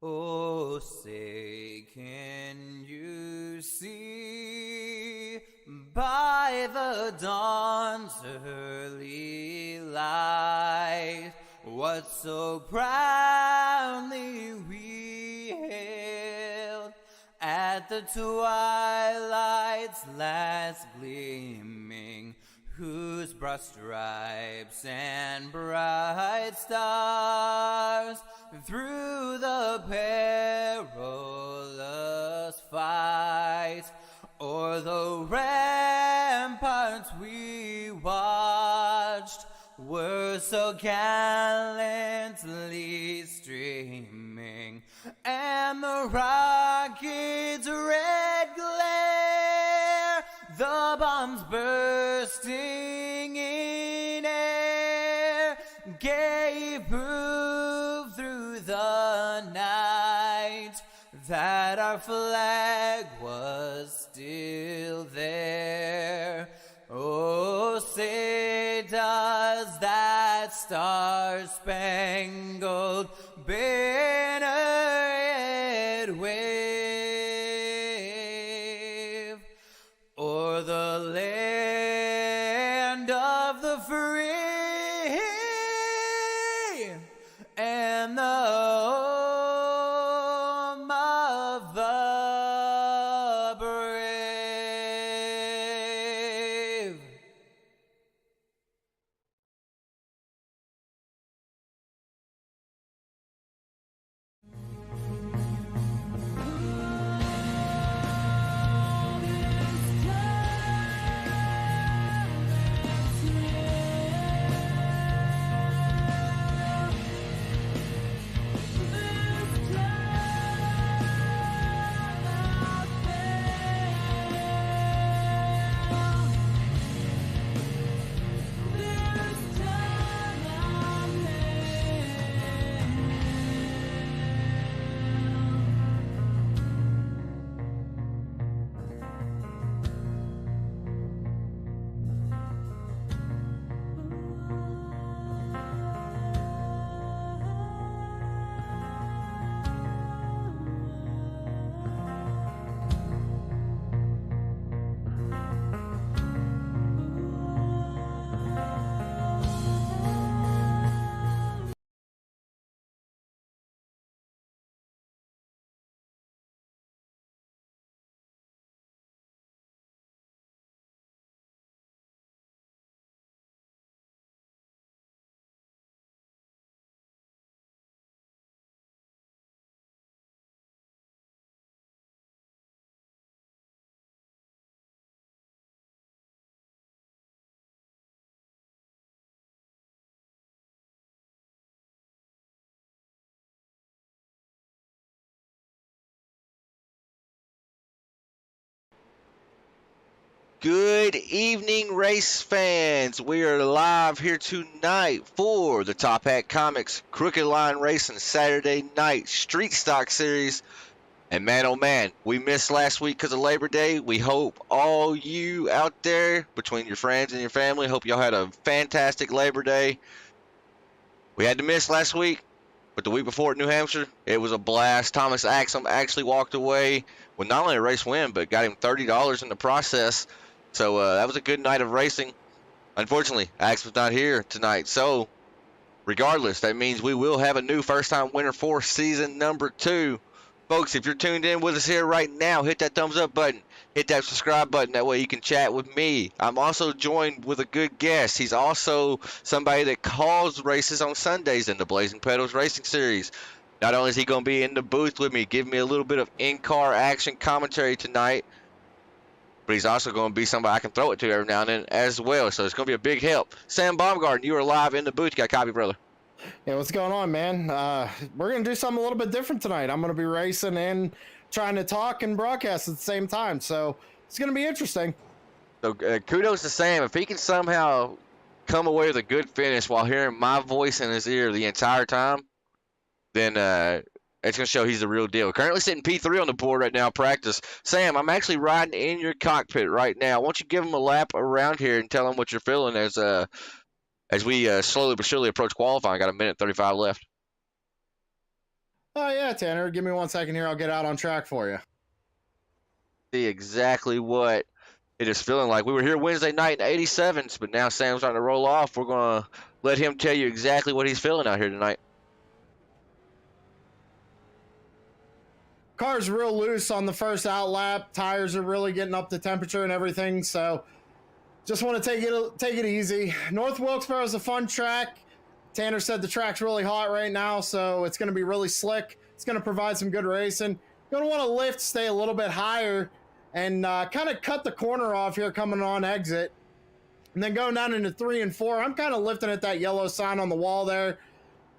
Oh, say, can you see by the dawn's early light what so proudly we hailed at the twilight's last gleaming, whose broad stripes and bright stars through the perilous fight o'er the ramparts we watched were so gallantly streaming, and the rocket's red glare, the bombs bursting in air, gave proof through the night that our flag was still there. Oh, say does that star-spangled banner yet wave o'er the land of the free and the home of the brave. Good evening, race fans. We are live here tonight for the Top Hat Comics Crooked Line Racing Saturday Night Street Stock Series. And man, oh man, we missed last week because of Labor Day. We hope all you out there, between your friends and your family, hope y'all had a fantastic Labor Day. We had to miss last week, but the week before at New Hampshire, it was a blast. Thomas Axum actually walked away with not only a race win, but got him $30 in the process. So that was a good night of racing. Unfortunately, Axum's not here tonight. So regardless, that means we will have a new first-time winner for season number 2. Folks, if you're tuned in with us here right now, hit that thumbs up button. Hit that subscribe button. That way you can chat with me. I'm also joined with a good guest. He's also somebody that calls races on Sundays in the Blazing Pedals Racing Series. Not only is he going to be in the booth with me, giving me a little bit of in-car action commentary tonight, but he's also going to be somebody I can throw it to every now and then as well. So it's going to be a big help. Sam Baumgarten, you are live in the booth. You got a copy, brother? Hey, what's going on, man? We're going to do something a little bit different tonight. I'm going to be racing and trying to talk and broadcast at the same time. So it's going to be interesting. So kudos to Sam. If he can somehow come away with a good finish while hearing my voice in his ear the entire time, then it's going to show he's the real deal. Currently sitting P3 on the board right now, practice. Sam, I'm actually riding in your cockpit right now. Why don't you give him a lap around here and tell him what you're feeling as we slowly but surely approach qualifying. Got a minute 35 left. Oh, yeah, Tanner. Give me 1 second here. I'll get out on track for you. See exactly what it is feeling like. We were here Wednesday night in 87s, but now Sam's starting to roll off. We're going to let him tell you exactly what he's feeling out here tonight. Car's real loose on the first out lap. Tires are really getting up to temperature and everything, so just want to take it easy. North Wilkesboro is a fun track. Tanner said the track's really hot right now, so it's going to be really slick. It's going to provide some good racing. Going to want to lift, stay a little bit higher, and kind of cut the corner off here coming on exit. And then going down into 3 and 4, I'm kind of lifting at that yellow sign on the wall there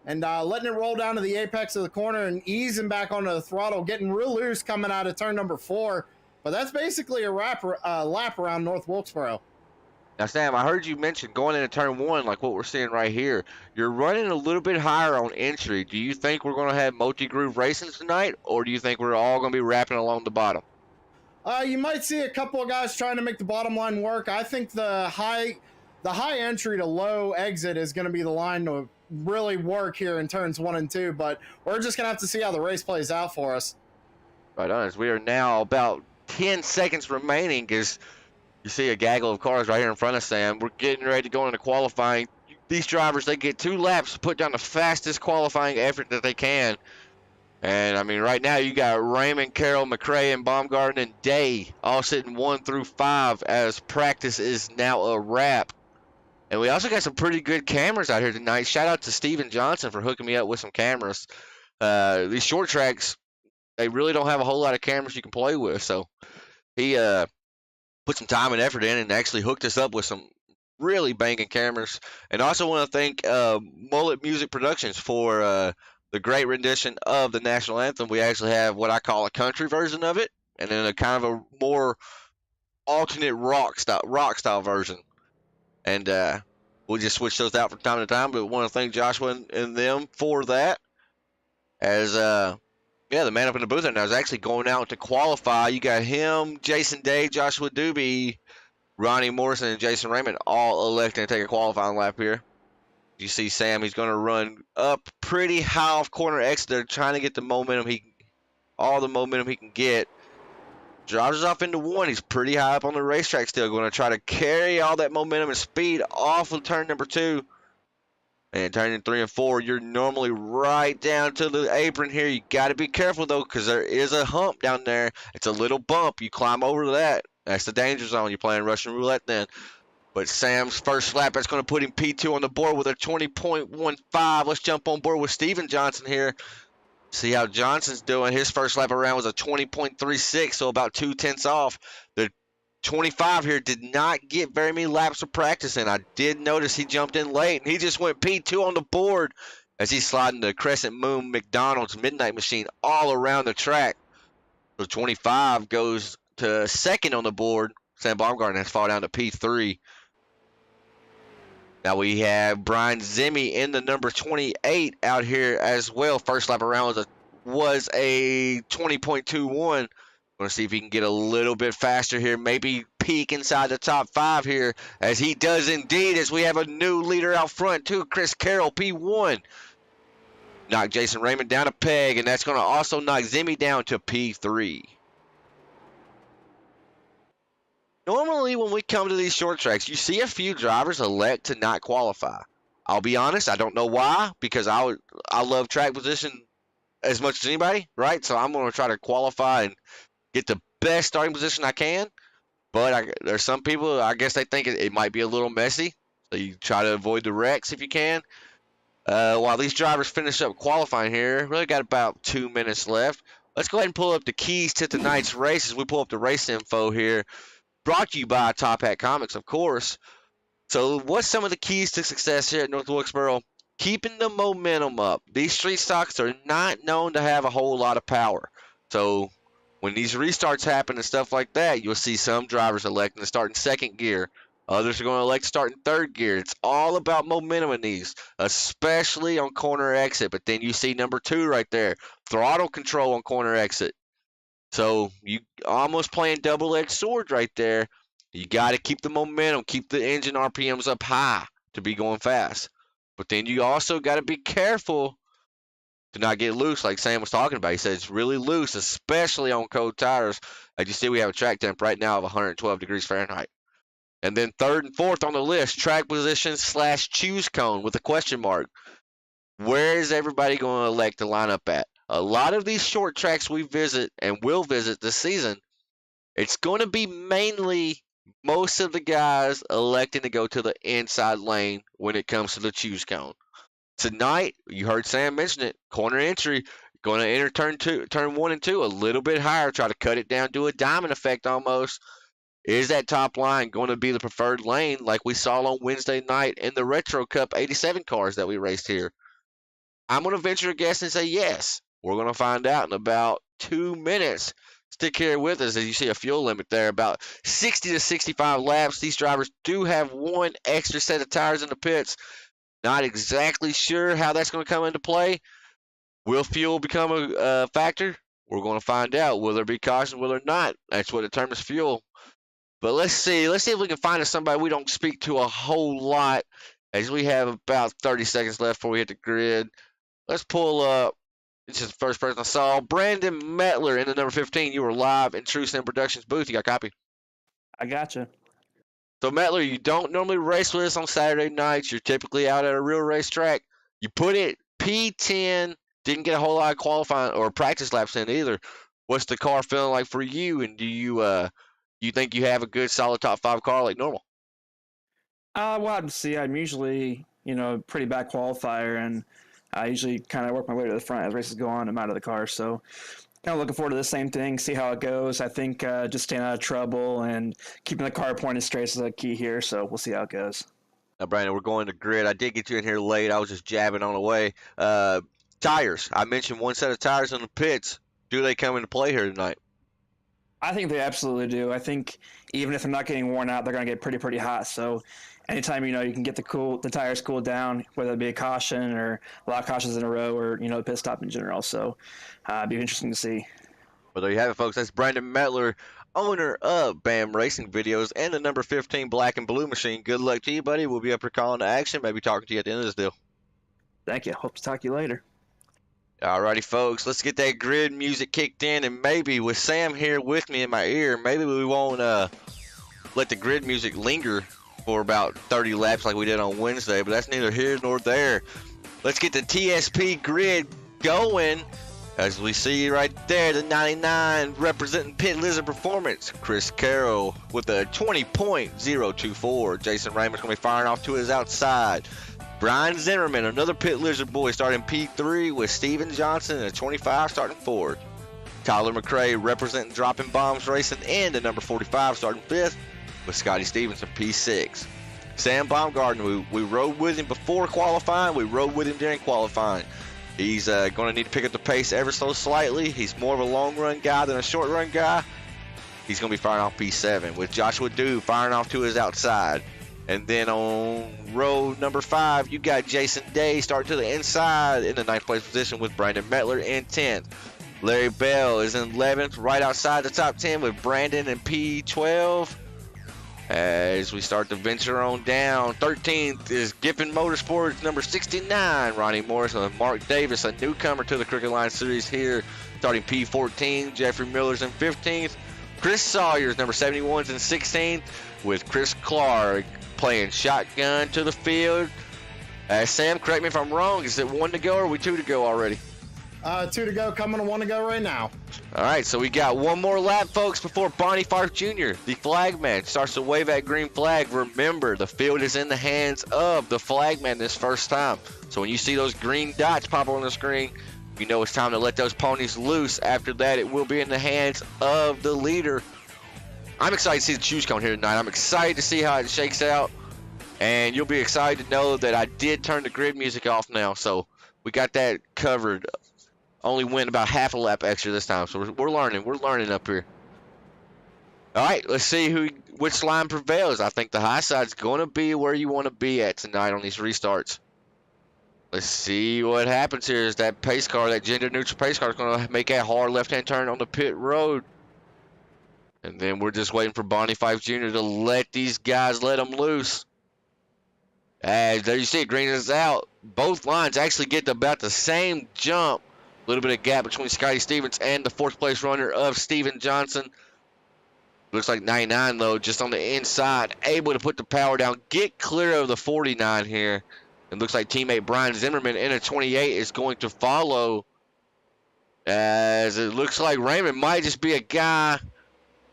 and letting it roll down to the apex of the corner and easing back onto the throttle, getting real loose coming out of turn number 4. But that's basically a lap around North Wilkesboro. Now, Sam, I heard you mention going into turn 1, like what we're seeing right here. You're running a little bit higher on entry. Do you think we're going to have multi-groove racing tonight, or do you think we're all going to be wrapping along the bottom? You might see a couple of guys trying to make the bottom line work. I think the high entry to low exit is going to be the line to really work here in turns 1 and 2, but we're just going to have to see how the race plays out for us. Right on. As we are now about 10 seconds remaining, as you see a gaggle of cars right here in front of Sam. We're getting ready to go into qualifying. These drivers, they get 2 laps to put down the fastest qualifying effort that they can. And, I mean, right now you got Raymond, Carroll, McRae, and Baumgarten and Day all sitting 1 through 5 as practice is now a wrap. And we also got some pretty good cameras out here tonight. Shout out to Steven Johnson for hooking me up with some cameras. These short tracks, they really don't have a whole lot of cameras you can play with. So he put some time and effort in and actually hooked us up with some really banging cameras. And I also want to thank Mullet Music Productions for the great rendition of the National Anthem. We actually have what I call a country version of it, and then a kind of a more alternate rock style version. And we'll just switch those out from time to time. But I want to thank Joshua and them for that. As yeah, the man up in the booth right now is actually going out to qualify. You got him, Jason Day, Joshua Doobie, Ronnie Morrison, and Jason Raymond all electing to take a qualifying lap here. You see Sam, he's going to run up pretty high off corner exit. They're trying to get the momentum all the momentum he can get. Drives us off into 1. He's pretty high up on the racetrack still. Going to try to carry all that momentum and speed off of turn number 2. And turning 3 and 4, you're normally right down to the apron here. You got to be careful, though, because there is a hump down there. It's a little bump. You climb over that. That's the danger zone. You're playing Russian roulette then. But Sam's first lap, that's going to put him P2 on the board with a 20.15. Let's jump on board with Steven Johnson here. See how Johnson's doing. His first lap around was a 20.36, so about 0.2 off. The 25 here did not get very many laps of practice in. I did notice he jumped in late, and he just went P2 on the board as he's sliding the Crescent Moon McDonald's Midnight Machine all around the track. So 25 goes to second on the board. Sam Baumgarten has fallen down to P3. Now we have Brian Zimmy in the number 28 out here as well. First lap around was a 20.21. Going to see if he can get a little bit faster here. Maybe peek inside the top 5 here, as he does indeed, as we have a new leader out front too. Chris Carroll, P1. Knock Jason Raymond down a peg, and that's going to also knock Zimmy down to P3. Normally, when we come to these short tracks, you see a few drivers elect to not qualify. I'll be honest, I don't know why, because I love track position as much as anybody, right? So I'm going to try to qualify and get the best starting position I can. But there's some people, I guess they think it might be a little messy. So you try to avoid the wrecks if you can. While these drivers finish up qualifying here, really got about 2 minutes left. Let's go ahead and pull up the keys to tonight's race as we pull up the race info here. Brought to you by Top Hat Comics, of course. So what's some of the keys to success here at North Wilkesboro? Keeping the momentum up. These street stocks are not known to have a whole lot of power. So when these restarts happen and stuff like that, you'll see some drivers electing to start in second gear. Others are going to elect to start in third gear. It's all about momentum in these, especially on corner exit. But then you see number 2 right there, throttle control on corner exit. So you almost playing double-edged sword right there. You got to keep the momentum, keep the engine RPMs up high to be going fast. But then you also got to be careful to not get loose like Sam was talking about. He said it's really loose, especially on cold tires. As you see, we have a track temp right now of 112 degrees Fahrenheit. And then third and fourth on the list, track position / choose cone with a question mark. Where is everybody going to elect to line up at? A lot of these short tracks we visit and will visit this season, it's going to be mainly most of the guys electing to go to the inside lane when it comes to the choose cone. Tonight, you heard Sam mention it, corner entry, going to enter turn 1 and 2 a little bit higher, try to cut it down, do a diamond effect almost. Is that top line going to be the preferred lane like we saw on Wednesday night in the Retro Cup 87 cars that we raced here? I'm going to venture a guess and say yes. We're going to find out in about 2 minutes. Stick here with us as you see a fuel limit there, about 60 to 65 laps. These drivers do have one extra set of tires in the pits. Not exactly sure how that's going to come into play. Will fuel become a factor? We're going to find out. Will there be caution? Will there not? That's what determines fuel. But let's see. Let's see if we can find us somebody we don't speak to a whole lot, as we have about 30 seconds left before we hit the grid. Let's pull up. This is the first person I saw. Brandon Metler in the number 15. You were live in True Sim Productions booth. You got a copy? I gotcha. So, Metler, you don't normally race with us on Saturday nights. You're typically out at a real racetrack. You put it P10. Didn't get a whole lot of qualifying or practice laps in either. What's the car feeling like for you? And do you think you have a good, solid top 5 car like normal? Well, I'd see. I'm usually, pretty bad qualifier, and I usually kind of work my way to the front as races go on. I'm out of the car, so kind of looking forward to the same thing, see how it goes. I think just staying out of trouble and keeping the car pointed straight is a key here, so we'll see how it goes. Now, Brandon, we're going to grid. I did get you in here late. I was just jabbing on the way. Tires. I mentioned one set of tires in the pits. Do they come into play here tonight? I think they absolutely do. I think even if they're not getting worn out, they're going to get pretty hot. So anytime, you can get the tires cooled down, whether it be a caution or a lot of cautions in a row or, a pit stop in general. So it'd be interesting to see. Well, there you have it, folks. That's Brandon Metler, owner of BAM Racing Videos and the number 15 Black and Blue Machine. Good luck to you, buddy. We'll be up here calling to action, maybe talking to you at the end of this deal. Thank you. Hope to talk to you later. Alrighty, folks. Let's get that grid music kicked in, and maybe with Sam here with me in my ear, maybe we won't let the grid music linger for about 30 laps like we did on Wednesday, but that's neither here nor there. Let's get the TSP grid going. As we see right there, the 99 representing Pit Lizard Performance, Chris Carroll with a 20.024. Jason Raymond's going to be firing off to his outside. Brian Zimmerman, another Pit Lizard boy, starting P3 with Steven Johnson and a 25 starting forward. Tyler McRae representing Dropping Bombs Racing and the number 45 starting 5th with Scotty Stevenson P6. Sam Baumgarten, we rode with him before qualifying. We rode with him during qualifying. He's going to need to pick up the pace ever so slightly. He's more of a long-run guy than a short-run guy. He's going to be firing off P7 with Joshua Dew firing off to his outside. And then on row number 5, you got Jason Day starting to the inside in the 9th place position with Brandon Metler in 10th. Larry Bell is in 11th, right outside the top 10 with Brandon in P12. As we start to venture on down, 13th is Giffen Motorsports, number 69, Ronnie Morris and Mark Davis, a newcomer to the Crooked Line Series here, starting P14. Jeffrey Miller's in 15th. Chris Sawyer's number 71's in 16th with Chris Clark playing shotgun to the field. Sam, correct me if I'm wrong. Is it 1 to go or are we 2 to go already? 2 to go, coming to 1 to go right now. All right, so we got one more lap, folks, before Bonnie Fife Jr., the flagman, starts to wave that green flag. Remember, the field is in the hands of the flagman this first time. So when you see those green dots pop on the screen, you know it's time to let those ponies loose. After that, it will be in the hands of the leader. I'm excited to see the choose cone here tonight. I'm excited to see how it shakes out. And you'll be excited to know that I did turn the grid music off now. So we got that covered. Only went about half a lap extra this time. So we're learning. We're learning up here. All right, let's see which line prevails. I think the high side's going to be where you want to be at tonight on these restarts. Let's see what happens here. Is that pace car, that gender-neutral pace car, is going to make that hard left-hand turn on the pit road. And then we're just waiting for Bonnie Fife Jr. to let these guys let them loose. As there you see it, green is out. Both lines actually get about the same jump A little bit of gap between Scotty Stevens and the fourth place runner of Steven Johnson. Looks like 99 though, just on the inside, able to put the power down, get clear of the 49 here. It looks like teammate Brian Zimmerman in a 28 is going to follow, as it looks like Raymond might just be a guy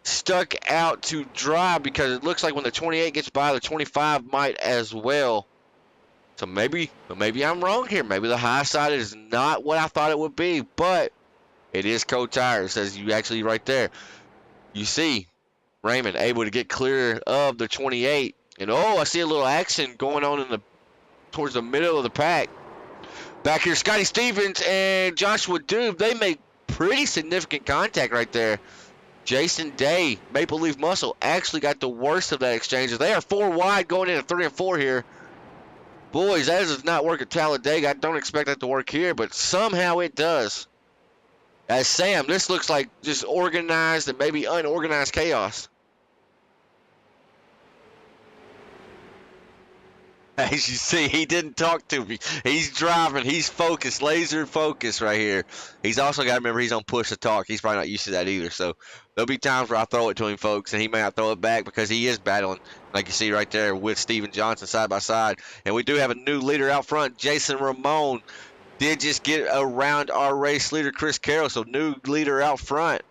stuck out to dry, because it looks like when the 28 gets by, the 25 might as well. So maybe I'm wrong here. Maybe the high side is not what I thought it would be, but it is Code Tires, as you actually right there. You see Raymond able to get clear of the 28. And oh, I see a little action going on towards the middle of the pack. Back here, Scotty Stevens and Joshua Doob, they make pretty significant contact right there. Jason Day, Maple Leaf Muscle, actually got the worst of that exchange. They are 4 wide going into 3 and 4 here. Boys, that does not work at Talladega. I don't expect that to work here, but somehow it does. As Sam, this looks like just organized and maybe unorganized chaos. As you see, he didn't talk to me. He's driving. He's focused, laser focused right here. He's also got to remember he's on push to talk. He's probably not used to that either. So there'll be times where I throw it to him, folks, and he may not throw it back because he is battling, like you see right there with Steven Johnson side by side. And we do have a new leader out front. Jason Ramon did just get around our race leader, Chris Carroll. So new leader out front.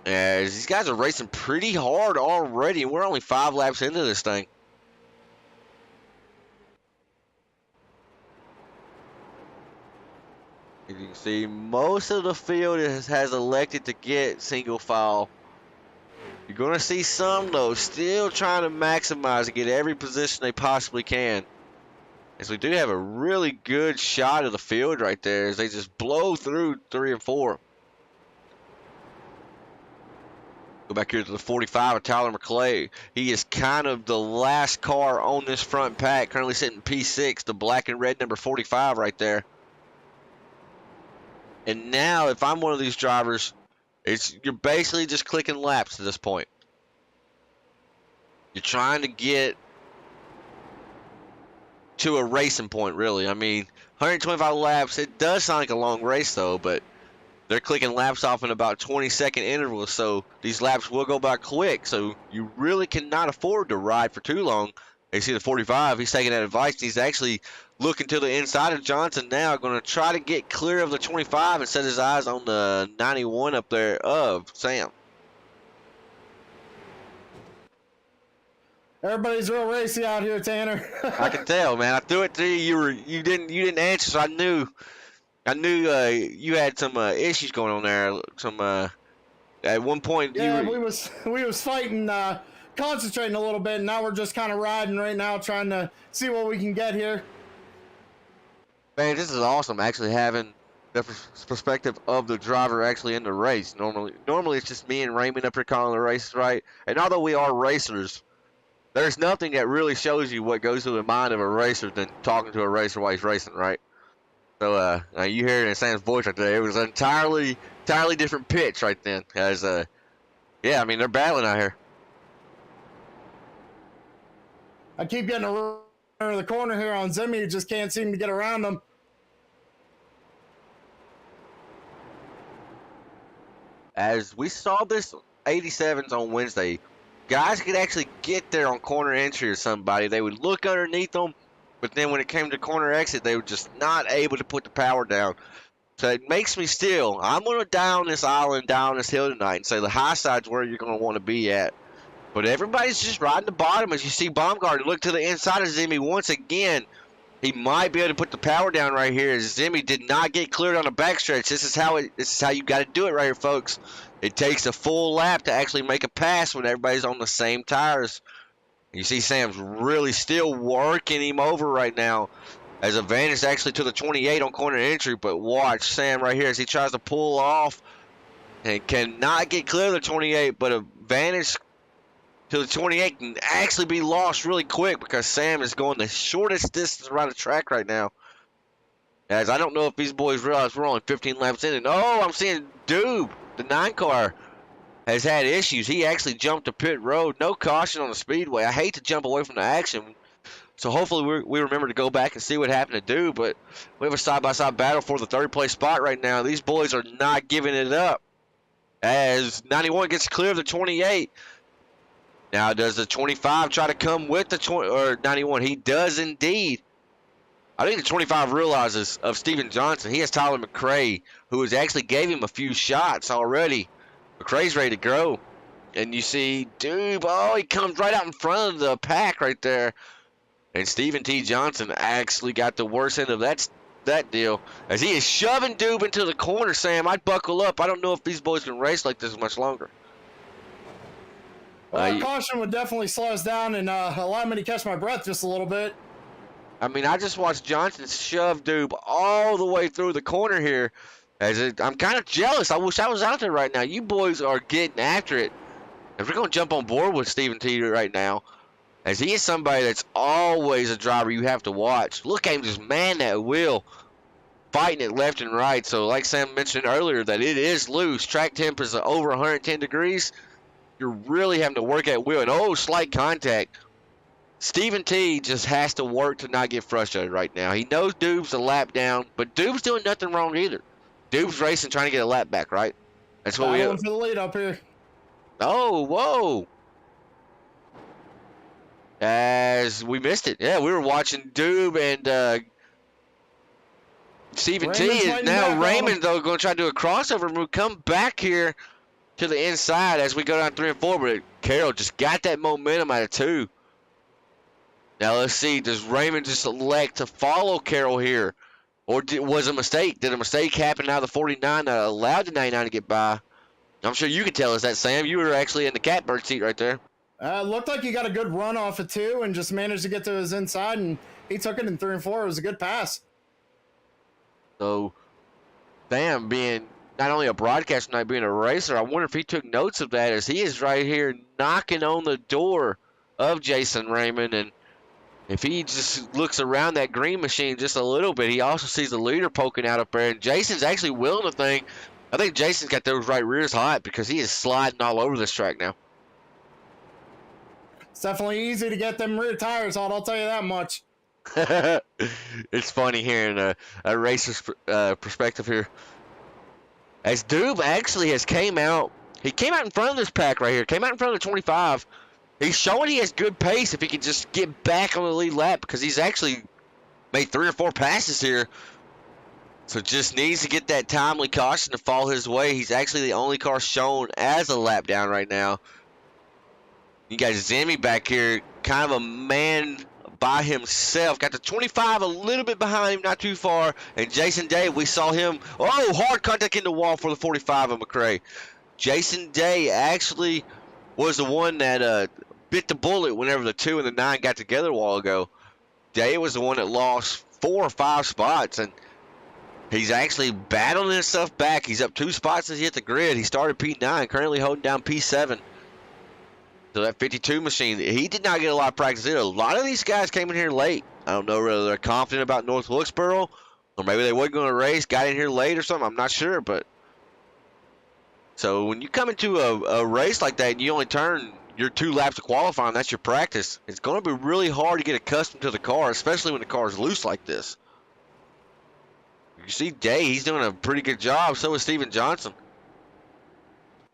As these guys are racing pretty hard already, and we're only 5 laps into this thing. As you can see, most of the field has elected to get single file. You're going to see some, though, still trying to maximize and get every position they possibly can. As we do have a really good shot of the field right there as they just blow through 3 and 4. Go back here to the 45 of Tyler McClay. He is kind of the last car on this front pack, currently sitting P6, the black and red number 45 right there. And now, if I'm one of these drivers, you're basically just clicking laps at this point. You're trying to get to a racing point, really. I mean, 125 laps, it does sound like a long race, though, but they're clicking laps off in about 20-second intervals, so these laps will go by quick, so you really cannot afford to ride for too long. You see the 45, he's taking that advice, and he's actually looking to the inside of Johnson now, going to try to get clear of the 25 and set his eyes on the 91 up there of Sam. Everybody's real racy out here, Tanner. I can tell, man. I threw it to you. You didn't answer, so I knew you had some issues going on there. Some at one point. Yeah, we was fighting, concentrating a little bit, and now we're just kind of riding right now, trying to see what we can get here. Man, this is awesome. Actually having the perspective of the driver actually in the race. Normally it's just me and Raymond up here calling the race, right? And although we are racers, there's nothing that really shows you what goes through the mind of a racer than talking to a racer while he's racing, right? So you hear it in Sam's voice right there. It was an entirely different pitch right then. As yeah, I mean they're battling out here. I keep getting around the corner here on Zimmy, just can't seem to get around him. As we saw this 87s on Wednesday, guys could actually get there on corner entry or somebody. They would look underneath them, but then when it came to corner exit, they were just not able to put the power down. So it makes me still, I'm going to die on this island, down this hill tonight, and say the high side's where you're going to want to be at. But everybody's just riding the bottom. As you see Baumgartner look to the inside of Zimmy once again. He might be able to put the power down right here. As Zimmy did not get cleared on the backstretch. This is how you got to do it right here, folks. It takes a full lap to actually make a pass when everybody's on the same tires. You see Sam's really still working him over right now. As advantage actually to the 28 on corner entry. But watch Sam right here as he tries to pull off. And cannot get clear of the 28. But advantage to the 28 can actually be lost really quick because Sam is going the shortest distance around the track right now. As I don't know if these boys realize we're only 15 laps in. And oh, I'm seeing Doob, the 9 car, has had issues. He actually jumped to pit road. No caution on the speedway. I hate to jump away from the action, So hopefully we remember to go back and see what happened to Dube. But we have a side-by-side battle for the third place spot right now. These boys are not giving it up. As 91 gets clear of the 28. Now does the 25 try to come with the 20 or 91? He does indeed. I think the 25 realizes of Steven Johnson. He has Tyler McCray, who has actually gave him a few shots already. McCray's ready to grow. And you see Dube, oh, he comes right out in front of the pack right there. And Stephen T. Johnson actually got the worst end of that deal. As he is shoving Dube into the corner, Sam, I'd buckle up. I don't know if these boys can race like this much longer. Well, caution would definitely slow us down and allow me to catch my breath just a little bit. I mean, I just watched Johnson shove Dube all the way through the corner here. I'm kind of jealous. I wish I was out there right now. You boys are getting after it. If we're going to jump on board with Stephen T right now, as he is somebody that's always a driver you have to watch. Look at him just man that wheel, fighting it left and right. So like Sam mentioned earlier, that it is loose. Track temp is over 110 degrees. You're really having to work that wheel. And slight contact. Stephen T just has to work to not get frustrated right now. He knows Dube's a lap down, but Dube's doing nothing wrong either. Dube's racing, trying to get a lap back, right? That's what we have. For the lead up here. Oh, whoa. As we missed it. Yeah, we were watching Dube and Stephen T. Is now Raymond, though, going to try to do a crossover move. Come back here to the inside as we go down 3 and 4. But Carroll just got that momentum out of 2. Now, let's see. Does Raymond just elect to follow Carroll here? Or was it a mistake? Did a mistake happen out of the 49 that allowed the 99 to get by? I'm sure you could tell us that, Sam. You were actually in the catbird seat right there. Looked like he got a good run off of 2 and just managed to get to his inside, and he took it in 3 and 4. It was a good pass. So, Sam being not only a broadcaster tonight, being a racer, I wonder if he took notes of that, as he is right here knocking on the door of Jason Raymond. And if he just looks around that green machine just a little bit, he also sees the leader poking out up there. And Jason's actually willing to think. I think Jason's got those right rears hot because he is sliding all over this track now. It's definitely easy to get them rear tires hot, I'll tell you that much. It's funny hearing a racer's perspective here. As Dube actually has came out. He came out in front of this pack right here. Came out in front of the 25. He's showing he has good pace if he can just get back on the lead lap, because he's actually made 3 or 4 passes here. So just needs to get that timely caution to fall his way. He's actually the only car shown as a lap down right now. You got Zimmy back here, kind of a man by himself. Got the 25 a little bit behind him, not too far. And Jason Day, we saw him. Oh, hard contact in the wall for the 45 of McCray. Jason Day actually was the one that bit the bullet whenever the 2 and the 9 got together a while ago. Day was the one that lost 4 or 5 spots, and he's actually battling himself back. He's up 2 spots as he hit the grid. He started P9, currently holding down P7. So that 52 machine, he did not get a lot of practice either. A lot of these guys came in here late. I don't know whether they're confident about North Wilkesboro, or maybe they weren't going to race, got in here late or something. I'm not sure, but so when you come into a race like that and you only turn your 2 laps of qualifying, that's your practice. It's going to be really hard to get accustomed to the car, especially when the car is loose like this. You see Day, he's doing a pretty good job. So is Steven Johnson.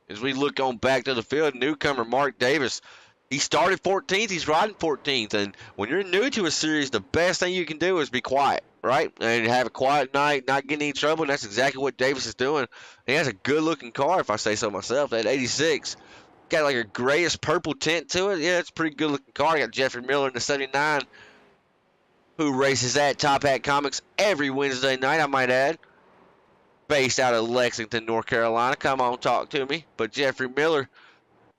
As we look on back to the field, newcomer Mark Davis. He started 14th. He's riding 14th. And when you're new to a series, the best thing you can do is be quiet, right? And have a quiet night, not get in any trouble. And that's exactly what Davis is doing. He has a good-looking car, if I say so myself. That 86. Got like a grayish purple tint to it. Yeah, it's a pretty good-looking car. You got Jeffrey Miller in the 79, who races at Top Hat Comics every Wednesday night, I might add. Based out of Lexington, North Carolina. Come on, talk to me. But Jeffrey Miller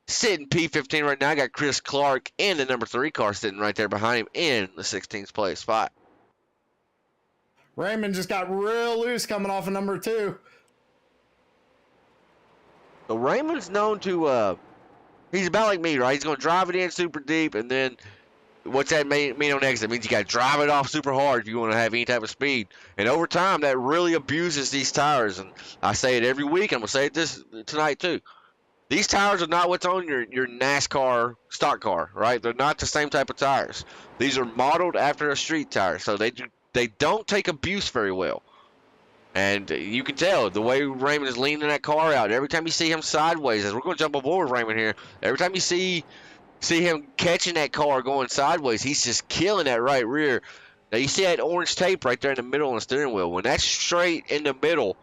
sitting P15 right now. I got Chris Clark in the number 3 car sitting right there behind him in the 16th place spot. Raymond just got real loose coming off of number 2. So Raymond's known to, he's about like me, right? He's going to drive it in super deep, and then what's that mean on exit? It means you got to drive it off super hard if you want to have any type of speed. And over time, that really abuses these tires. And I say it every week. I'm going to say it tonight too. These tires are not what's on your NASCAR stock car, right? They're not the same type of tires. These are modeled after a street tire, so they don't take abuse very well. And you can tell the way Raymond is leaning that car out. Every time you see him sideways, as we're going to jump aboard Raymond here, every time you see him catching that car going sideways, he's just killing that right rear. Now you see that orange tape right there in the middle on the steering wheel. When that's straight in the middle,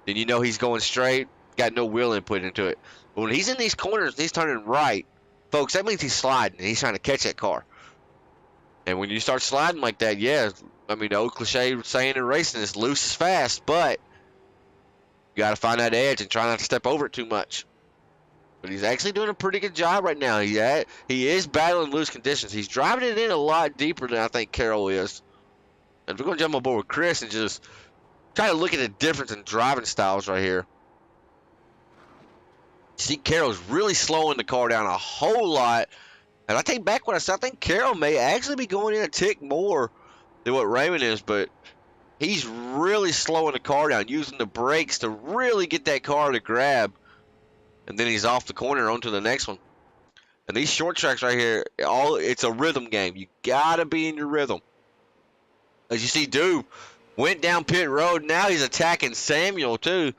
then you know he's going straight, got no wheel input into it. But when he's in these corners, he's turning right, folks, that means he's sliding. He's trying to catch that car. And when you start sliding like that, yeah, I mean, the old cliche saying in racing is loose is fast, but you got to find that edge and try not to step over it too much. But he's actually doing a pretty good job right now. He is battling loose conditions. He's driving it in a lot deeper than I think Carroll is. And we're going to jump on board with Chris and just try to look at the difference in driving styles right here. See, Carroll's really slowing the car down a whole lot. And I take back what I said. I think Carroll may actually be going in a tick more than what Raymond is, but he's really slowing the car down, using the brakes to really get that car to grab. And then he's off the corner onto the next one. And these short tracks right here, it's a rhythm game. You got to be in your rhythm. As you see, Doob went down pit road. Now he's attacking Samuel, too.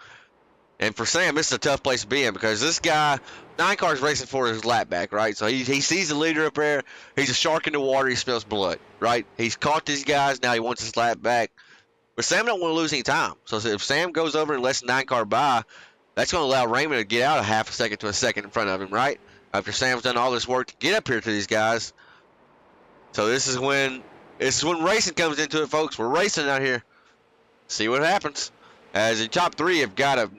And for Sam, this is a tough place to be in because this guy, 9 cars racing for his lap back, right? So he sees the leader up there. He's a shark in the water. He smells blood, right? He's caught these guys. Now he wants his lap back. But Sam don't want to lose any time. So if Sam goes over and lets 9 car by, that's going to allow Raymond to get out a half a second to a second in front of him, right? After Sam's done all this work to get up here to these guys. So this is when racing comes into it, folks. We're racing out here. See what happens. As the top 3 have got a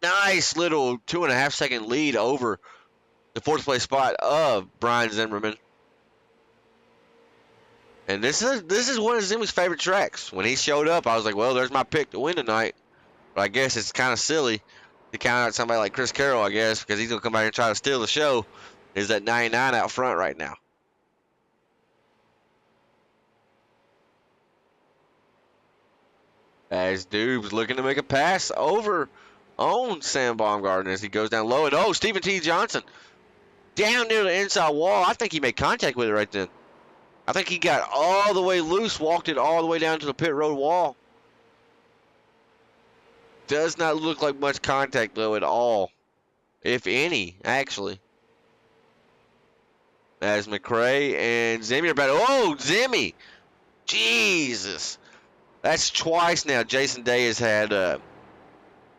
nice little 2.5 second lead over the 4th place spot of Brian Zimmerman. And this is one of Zimmerman's favorite tracks. When he showed up, I was like, well, there's my pick to win tonight. But I guess it's kind of silly to count out somebody like Chris Carroll, I guess, because he's going to come back and try to steal the show. Is that 99 out front right now? As Doob's looking to make a pass over on Sam Baumgartner as he goes down low. And oh, Stephen T. Johnson down near the inside wall. I think he made contact with it right then. I think he got all the way loose, walked it all the way down to the pit road wall. Does not look like much contact, though, at all. If any, actually. As McRae and Zimmy are battling. Oh, Zimmy! Jesus! That's twice now Jason Day has had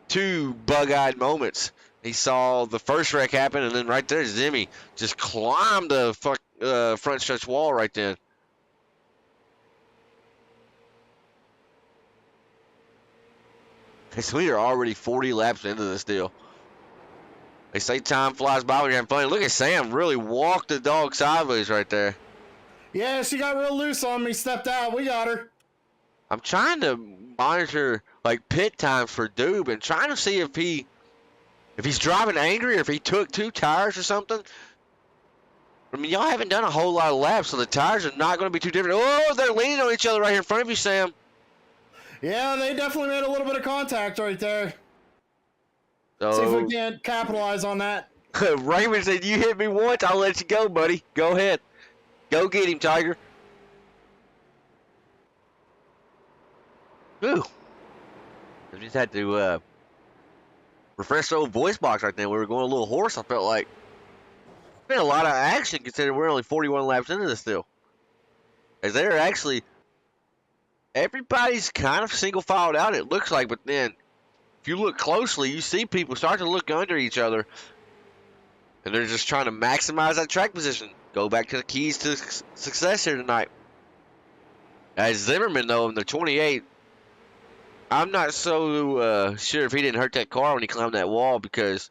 2 bug-eyed moments. He saw the first wreck happen, and then right there, Zimmy just climbed the front stretch wall right then. So we are already 40 laps into this deal. They say time flies by when you're having fun. Look at Sam really walked the dog sideways right there. Yeah, she got real loose on me, stepped out. We got her. I'm trying to monitor like pit times for Doob and trying to see if he's driving angry or if he took 2 tires or something. I mean, y'all haven't done a whole lot of laps, so the tires are not going to be too different. Oh, they're leaning on each other right here in front of you, Sam. Yeah, they definitely made a little bit of contact right there. So, see if we can capitalize on that. Raymond said, you hit me once, I'll let you go, buddy. Go ahead. Go get him, Tiger. Ooh. I just had to refresh the old voice box right there. We were going a little hoarse, I felt like. Been a lot of action considering we're only 41 laps into this deal. As they're actually, everybody's kind of single filed out, it looks like, but then if you look closely, you see people start to look under each other. And they're just trying to maximize that track position. Go back to the keys to success here tonight. As Zimmerman, though, in the 28, I'm not so sure if he didn't hurt that car when he climbed that wall, because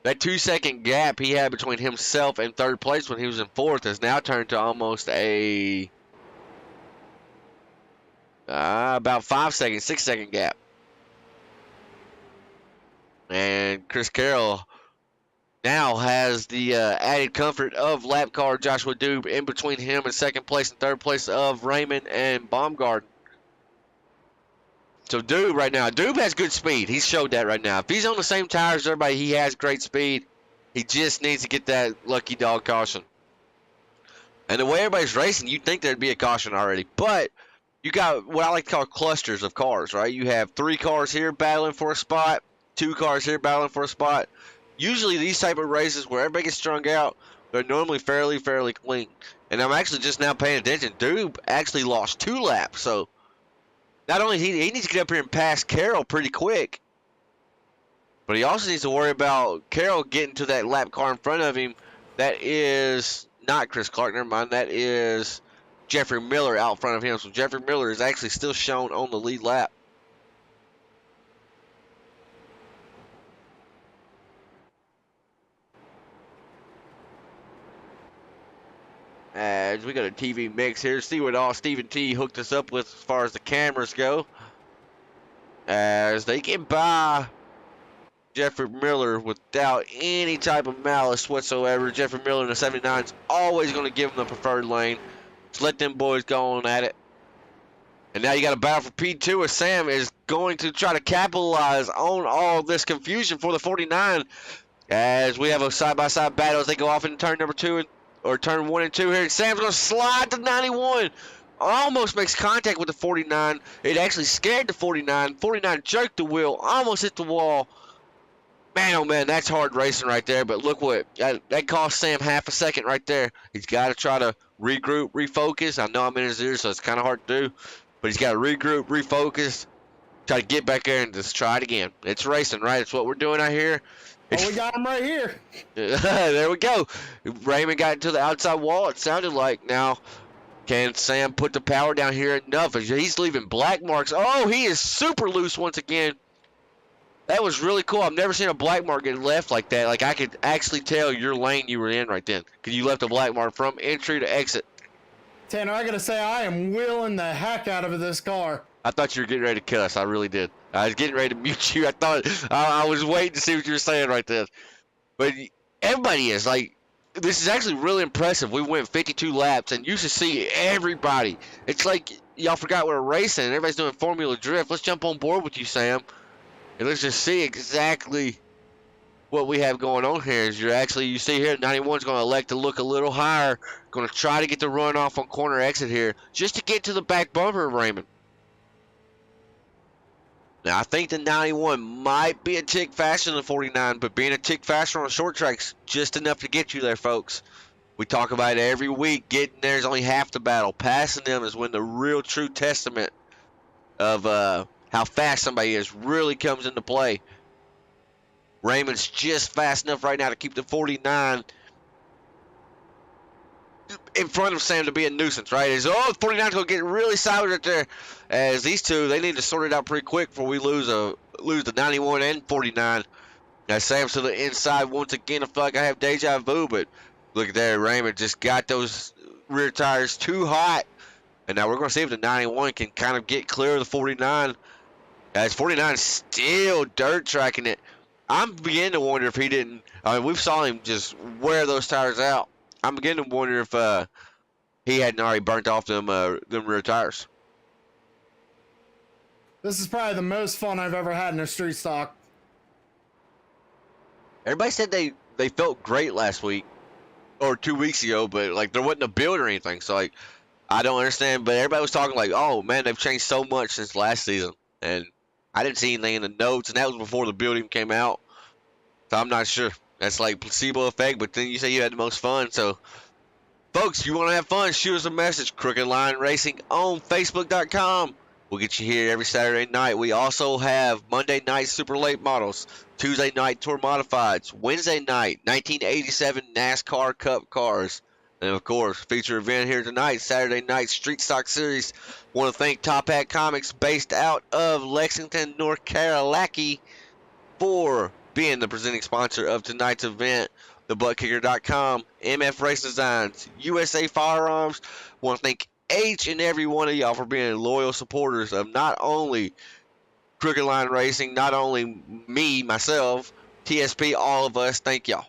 that 2-second gap he had between himself and 3rd place when he was in 4th has now turned to almost a about 5-second, 6-second gap. And Chris Carroll now has the added comfort of lap car Joshua Doob in between him and 2nd place and 3rd place of Raymond and Baumgarten. So Doob right now, Doob has good speed. He's showed that right now. If he's on the same tires as everybody, he has great speed. He just needs to get that lucky dog caution. And the way everybody's racing, you'd think there'd be a caution already. But you got what I like to call clusters of cars, right? You have 3 cars here battling for a spot, 2 cars here battling for a spot. Usually these type of races where everybody gets strung out, they're normally fairly clean. And I'm actually just now paying attention. Doob actually lost 2 laps, so not only he needs to get up here and pass Carroll pretty quick, but he also needs to worry about Carroll getting to that lap car in front of him. That is not Chris Clark, never mind. That is Jeffrey Miller out front of him. So Jeffrey Miller is actually still shown on the lead lap. As we got a TV mix here, see what all Stephen T hooked us up with as far as the cameras go. As they get by Jeffrey Miller without any type of malice whatsoever. Jeffrey Miller in the 79 is always going to give him the preferred lane. Just let them boys go on at it. And now you got a battle for P2 as Sam is going to try to capitalize on all this confusion for the 49. As we have a side-by-side battle as they go off in turn number 2 or turn 1 and 2 here. And Sam's going to slide to 91. Almost makes contact with the 49. It actually scared the 49. 49 jerked the wheel, almost hit the wall. Man, oh man, that's hard racing right there. But look what, that cost Sam half a second right there. He's got to try to regroup, refocus. I know I'm in his ear, so it's kind of hard to do. But he's got to regroup, refocus, try to get back there and just try it again. It's racing, right? It's what we're doing out here. Oh, we got him right here. There we go. Raymond got into the outside wall, it sounded like. Now, can Sam put the power down here enough? He's leaving black marks. Oh, he is super loose once again. That was really cool. I've never seen a black mark get left like that. Like, I could actually tell your lane you were in right then, because you left a black mark from entry to exit. Tanner, I gotta say, I am wheeling the heck out of this car. I thought you were getting ready to cuss. I really did. I was getting ready to mute you. I was waiting to see what you were saying right then. But everybody is. Like, this is actually really impressive. We went 52 laps, and you should see everybody. It's like y'all forgot we're racing. Everybody's doing Formula Drift. Let's jump on board with you, Sam. And let's just see exactly what we have going on here. Is you see here, 91's going to elect to look a little higher. Going to try to get the run off on corner exit here, just to get to the back bumper of Raymond. Now, I think the 91 might be a tick faster than the 49, but being a tick faster on short tracks, just enough to get you there, folks. We talk about it every week. Getting there is only half the battle. Passing them is when the real true testament of how fast somebody is really comes into play. Raymond's just fast enough right now to keep the 49 in front of Sam to be a nuisance, right? 49's going to get really sideways right there. As these two, they need to sort it out pretty quick before we lose the 91 and 49. Now Sam's to the inside once again. I feel like I have deja vu, but look at there. Raymond just got those rear tires too hot. And now we're going to see if the 91 can kind of get clear of the 49. As 49 still dirt tracking it. I'm beginning to wonder if he didn't. I mean, we saw him just wear those tires out. I'm beginning to wonder if he hadn't already burnt off them rear tires. This is probably the most fun I've ever had in a street stock. Everybody said they felt great last week or 2 weeks ago, but like there wasn't a build or anything. So like I don't understand. But everybody was talking like, oh man, they've changed so much since last season, and I didn't see anything in the notes, and that was before the build even came out. So I'm not sure. That's like placebo effect, but then you say you had the most fun. So, folks, if you want to have fun, shoot us a message. Crooked Line Racing on Facebook.com. We'll get you here every Saturday night. We also have Monday night super late models, Tuesday night tour modifieds, Wednesday night 1987 NASCAR Cup cars, and of course, feature event here tonight, Saturday night Street Stock Series. Want to thank Top Hat Comics, based out of Lexington, North Carolina, for being the presenting sponsor of tonight's event. TheButtKicker.com, MF Race Designs, USA Firearms. Want to thank each and every one of y'all for being loyal supporters of not only Crooked Line Racing, not only me, myself, TSP, all of us. Thank y'all.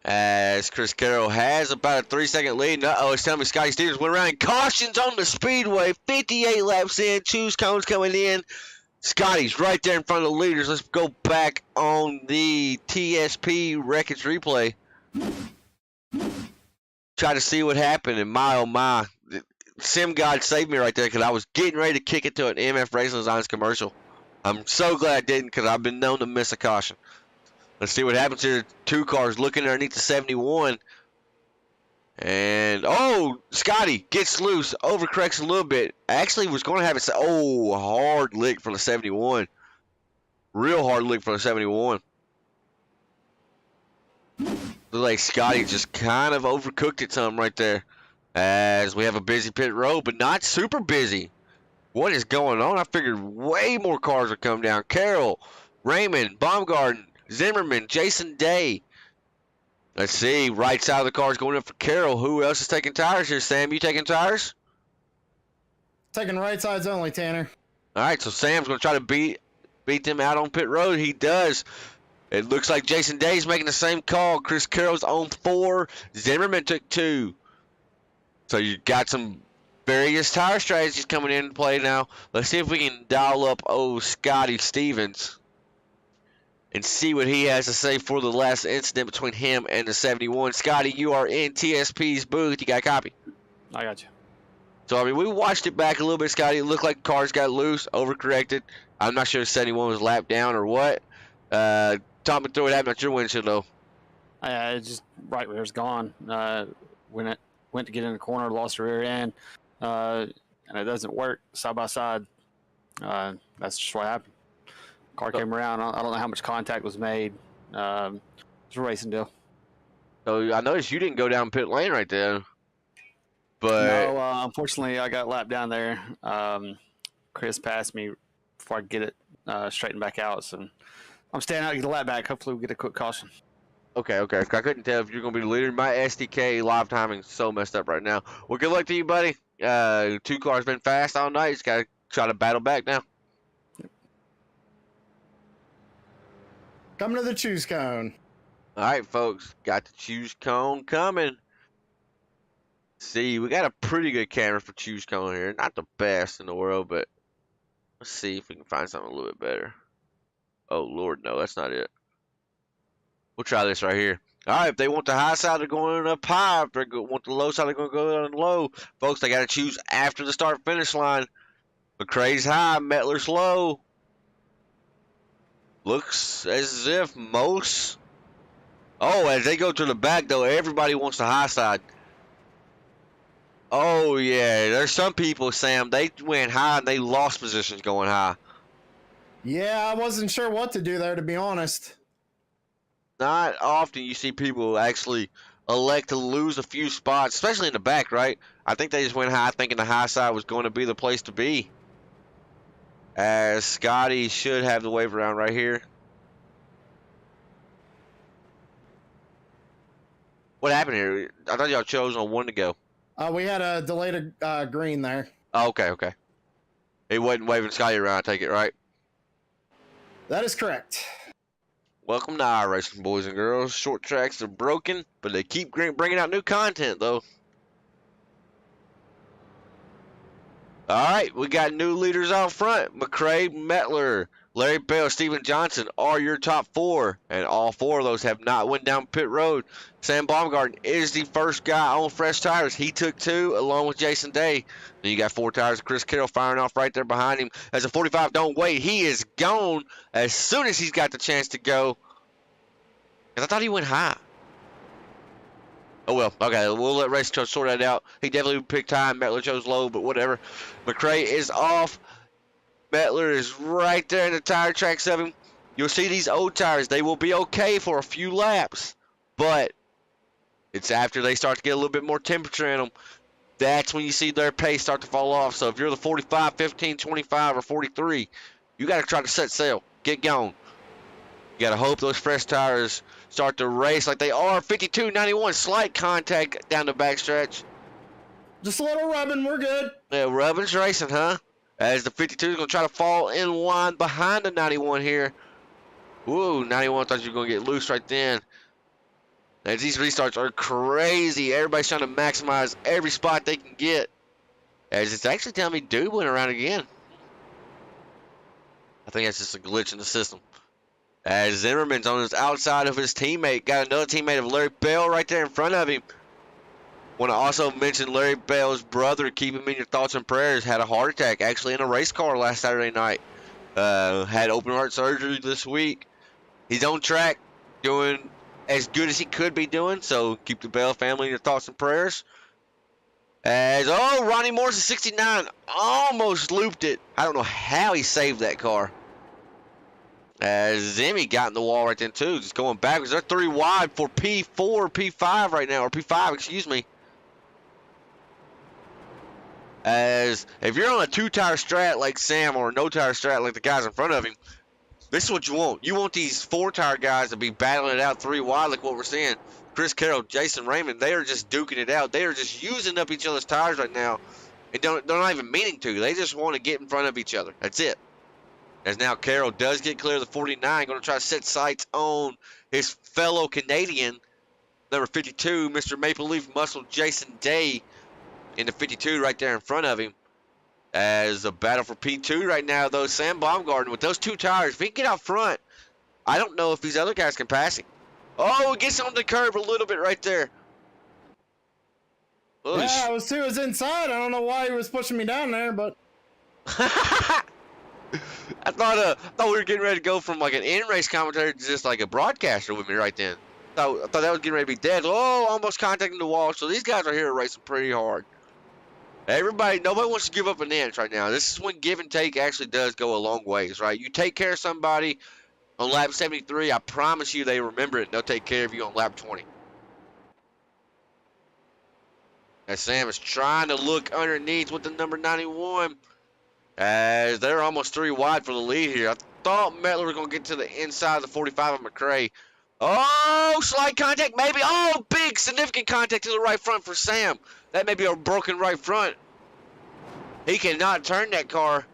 As Chris Carroll has about a 3-second lead. Uh-oh, it's telling me Scotty Stevens went around. Cautions on the speedway. 58 laps in. Choose cones coming in. Scotty's right there in front of the leaders. Let's go back on the TSP wreckage replay. Try to see what happened. And my, oh my. Sim God saved me right there because I was getting ready to kick it to an MF Racing Designs commercial. I'm so glad I didn't because I've been known to miss a caution. Let's see what happens here. 2 cars looking underneath the 71. And, oh, Scotty gets loose, overcorrects a little bit. Actually was going to have it, oh, hard lick for the 71. Real hard lick for the 71. Looks like Scotty just kind of overcooked it some right there. As we have a busy pit road, but not super busy. What is going on? I figured way more cars would come down. Carroll, Raymond, Baumgarten, Zimmerman, Jason Day. Let's see. Right side of the car is going up for Carroll. Who else is taking tires here, Sam? You taking tires? Taking right sides only, Tanner. All right, so Sam's going to try to beat them out on pit road. He does. It looks like Jason Day's making the same call. Chris Carroll's on 4. Zimmerman took 2. So you got some various tire strategies coming into play now. Let's see if we can dial up Scotty Stevens and see what he has to say for the last incident between him and the 71. Scotty, you are in TSP's booth. You got a copy? I got you. So, I mean, we watched it back a little bit, Scotty. It looked like cars got loose, overcorrected. I'm not sure if 71 was lapped down or what. Tom, throw it at your windshield, though. It's just right where it's gone. When it went to get in the corner, lost the rear end, and it doesn't work side by side. That's just what happened. Car came around. I don't know how much contact was made. It's a racing deal. So I noticed you didn't go down pit lane right there. But No, unfortunately, I got lapped down there. Chris passed me before I could get it straightened back out. So I'm staying out to get the lap back. Hopefully, we'll get a quick caution. Okay. I couldn't tell if you're going to be the leader. My SDK live timing's so messed up right now. Well, good luck to you, buddy. 2 cars been fast all night. Just got to try to battle back now. Coming to the choose cone. All right, folks. Got the choose cone coming. See, we got a pretty good camera for choose cone here. Not the best in the world, but let's see if we can find something a little bit better. Oh, Lord, no, that's not it. We'll try this right here. All right, if they want the high side, they're going up high. If they want the low side, they're going to go down low. Folks, they got to choose after the start-finish line. McRae's high, Mettler's low. Looks as if most... Oh, as they go to the back, though, everybody wants the high side. Oh, yeah, there's some people, Sam, they went high and they lost positions going high. Yeah, I wasn't sure what to do there, to be honest. Not often you see people actually elect to lose a few spots, especially in the back, right? I think they just went high thinking the high side was going to be the place to be. As Scotty should have the wave around right here. What happened here? I thought y'all chose on 1 to go. We had a delayed green there. Oh, okay. He wasn't waving Scotty around, I take it, right? That is correct. Welcome to iRacing, boys and girls. Short tracks are broken, but they keep bringing out new content, though. All right, we got new leaders out front. McRae, Mettler, Larry Bell, Steven Johnson are your top 4, and all 4 of those have not went down pit road. Sam Baumgarten is the first guy on fresh tires. He took 2 along with Jason Day. Then you got 4 tires. Chris Carroll firing off right there behind him. As a 45 don't wait, he is gone as soon as he's got the chance to go. Because I thought he went high. Oh, well, okay, we'll let Race sort that out. He definitely picked high, Mettler chose low, but whatever. McRae is off. Mettler is right there in the tire tracks of him. You'll see these old tires. They will be okay for a few laps, but it's after they start to get a little bit more temperature in them. That's when you see their pace start to fall off. So if you're the 45, 15, 25, or 43, you got to try to set sail. Get going. You got to hope those fresh tires start to race like they are. 52.91, slight contact down the backstretch. Just a little rubbing, we're good. Yeah, rubbing's racing, huh? As the 52 is going to try to fall in line behind the 91 here. Ooh, 91 thought you were going to get loose right then. As these restarts are crazy. Everybody's trying to maximize every spot they can get. As it's actually telling me Dude went around again. I think that's just a glitch in the system. As Zimmerman's on his outside of his teammate. Got another teammate of Larry Bell right there in front of him. Want to also mention Larry Bell's brother, keep him in your thoughts and prayers, had a heart attack actually in a race car last Saturday night. Had open heart surgery this week. He's on track doing as good as he could be doing, so keep the Bell family in your thoughts and prayers. As, oh, Ronnie Morrison 69 almost looped it. I don't know how he saved that car. As Zimmy got in the wall right then too, just going backwards. They're 3 wide for P4, P5 right now, or P5, excuse me. As if you're on a 2-tire strat like Sam or a no-tire strat like the guys in front of him, this is what you want. You want these 4-tire guys to be battling it out 3 wide like what we're seeing. Chris Carroll, Jason Raymond, they are just duking it out. They are just using up each other's tires right now. And they're not even meaning to. They just want to get in front of each other. That's it. As now Carroll does get clear of the 49, going to try to set sights on his fellow Canadian, number 52, Mr. Maple Leaf Muscle Jason Day, in the 52 right there in front of him. As a battle for P2 right now, though, Sam Baumgarten with those 2 tires, if he can get out front, I don't know if these other guys can pass him. Oh, it gets on the curb a little bit right there. Oh, yeah, I was inside. I don't know why he was pushing me down there, but I thought we were getting ready to go from like an in-race commentator to just like a broadcaster with me right then. I thought that was getting ready to be dead. Oh, almost contacting the wall. So these guys are here racing pretty hard. Nobody wants to give up an inch right now. This is when give and take actually does go a long ways, right? You take care of somebody on lap 73, I promise you they remember it and they'll take care of you on lap 20. As Sam is trying to look underneath with the number 91. As they're almost 3 wide for the lead here. I thought Mettler was going to get to the inside of the 45 of McRae. Oh, slight contact maybe. Oh, big significant contact to the right front for Sam. That may be a broken right front. He cannot turn that car.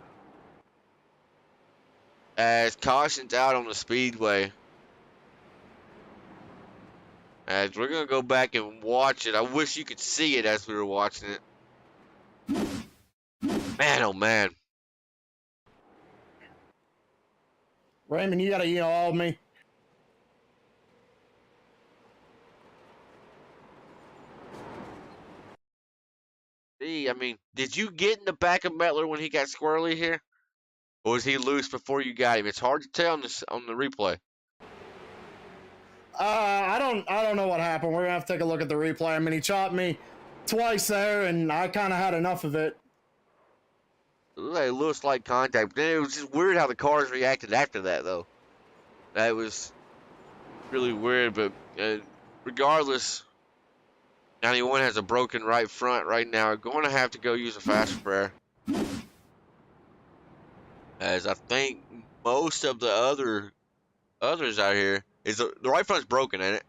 As caution's out on the speedway. As we're going to go back and watch it. I wish you could see it as we were watching it. Man, oh man. Raymond, you gotta all me. See, I mean, did you get in the back of Mettler when he got squirrely here? Or was he loose before you got him? It's hard to tell on the replay. I don't know what happened. We're gonna have to take a look at the replay. I mean, he chopped me twice there, and I kind of had enough of it. It was like a little slight contact, but then it was just weird how the cars reacted after that, though. That was really weird, but regardless, 91 has a broken right front right now. Going to have to go use a fast sprayer. As I think most of the others out here is the right front's broken, ain't it?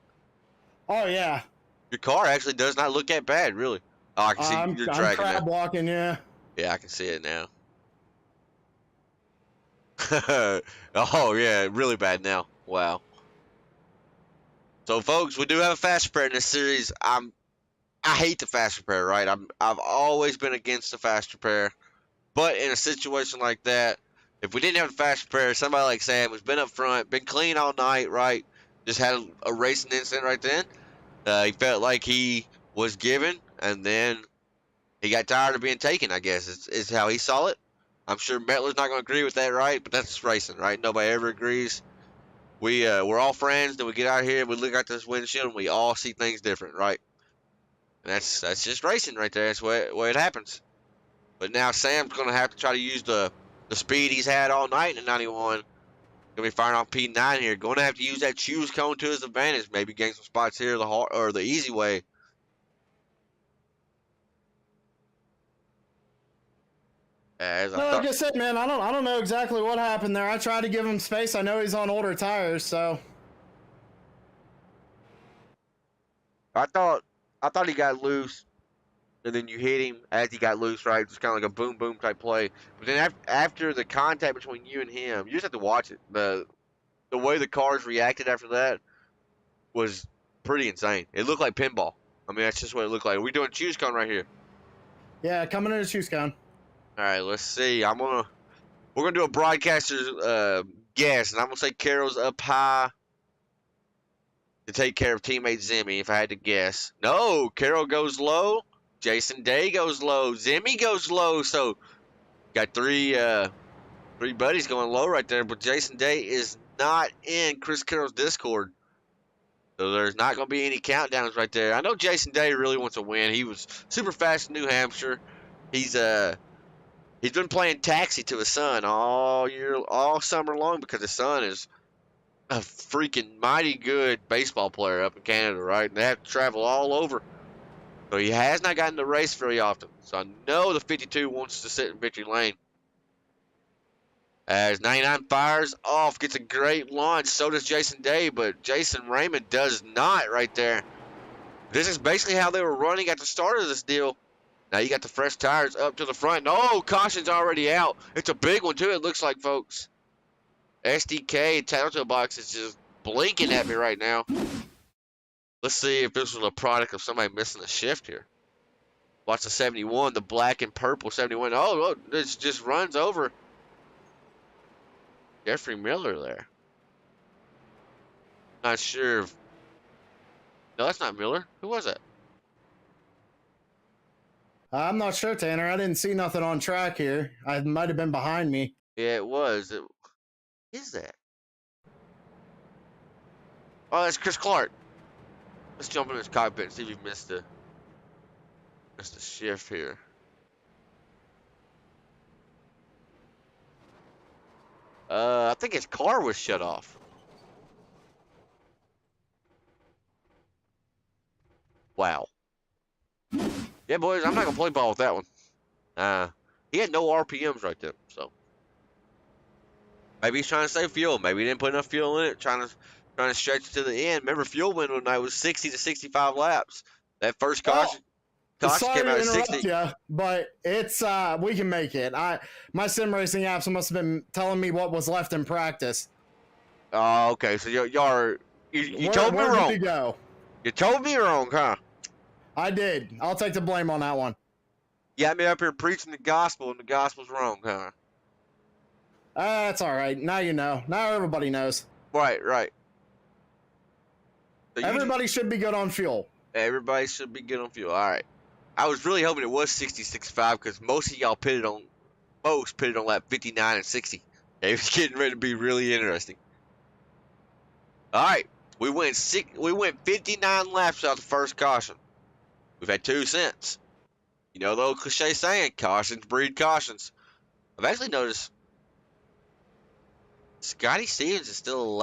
Oh yeah. Your car actually does not look that bad, really. Oh, I can see you're I'm tracking crab now. walking, yeah. Yeah, I can see it now. Oh yeah, really bad now. Wow. So folks, we do have a fast repair in this series. I hate the fast repair, right? I've always been against the fast repair. But in a situation like that, if we didn't have the fast repair, somebody like Sam who's been up front, been clean all night, right? Just had a racing incident right then. He felt like he was given, and then he got tired of being taken, I guess, is how he saw it. I'm sure Mettler's not going to agree with that, right? But that's racing, right? Nobody ever agrees. We're all friends, then we get out here, we look at this windshield, and we all see things different, right? And that's just racing right there. That's the way it happens. But now Sam's going to have to try to use the speed he's had all night in the 91. Going to be firing off P9 here. Going to have to use that choose cone to his advantage. Maybe gain some spots here the easy way. Like I said, man, I don't know exactly what happened there. I tried to give him space. I know he's on older tires, so. I thought he got loose, and then you hit him as he got loose, right? Just kind of like a boom boom type play. But then after the contact between you and him, you just have to watch it. The way the cars reacted after that was pretty insane. It looked like pinball. I mean, that's just what it looked like. We're doing choose cone right here. Yeah, coming in a choose cone. All right, let's see. We're gonna do a broadcaster's guess, and I'm gonna say Carol's up high to take care of teammate Zimmy. If I had to guess, no, Carol goes low. Jason Day goes low. Zimmy goes low. So got three buddies going low right there. But Jason Day is not in Chris Carroll's Discord. So there's not going to be any countdowns right there. I know Jason Day really wants to win. He was super fast in New Hampshire. He's been playing taxi to his son all summer long because his son is a freaking mighty good baseball player up in Canada, right? And they have to travel all over. So he has not gotten to race very often. So I know the 52 wants to sit in victory lane. As 99 fires off, gets a great launch. So does Jason Day, but Jason Raymond does not right there. This is basically how they were running at the start of this deal. Now you got the fresh tires up to the front. No, caution's already out. It's a big one too, it looks like, folks. SDK Tattletale Box is just blinking at me right now. Let's see if this was a product of somebody missing a shift here. Watch the 71, the black and purple 71. Oh, look, this just runs over Jeffrey Miller there. Not sure if... No, that's not Miller. Who was that? I'm not sure, Tanner. I didn't see nothing on track here. I might have been behind me. Yeah, it was. Is that? Oh, that's Chris Clark. Let's jump in his cockpit and see if he missed the shift here. I think his car was shut off. Wow. Yeah, boys, I'm not gonna play ball with that one. He had no RPMs right there, so maybe he's trying to save fuel. Maybe he didn't put enough fuel in it, trying to stretch it to the end. Remember, fuel window night was 60 to 65 laps. That first caution came out at 60. Yeah, but it's we can make it. My sim racing apps must have been telling me what was left in practice. Oh, okay. So you told me wrong. Did you go? You told me wrong, huh? I did. I'll take the blame on that one. You had me up here preaching the gospel, and the gospel's wrong, huh? That's all right. Now you know. Now everybody knows. Right. So everybody should be good on fuel. Everybody should be good on fuel. All right. I was really hoping it was 60, 65 because most of y'all pitted on lap 59 and 60. It was getting ready to be really interesting. All right. We went 59 laps out the first caution. We've had 2 since. You know the old cliche saying, cautions breed cautions. I've actually noticed Scotty Stevens is still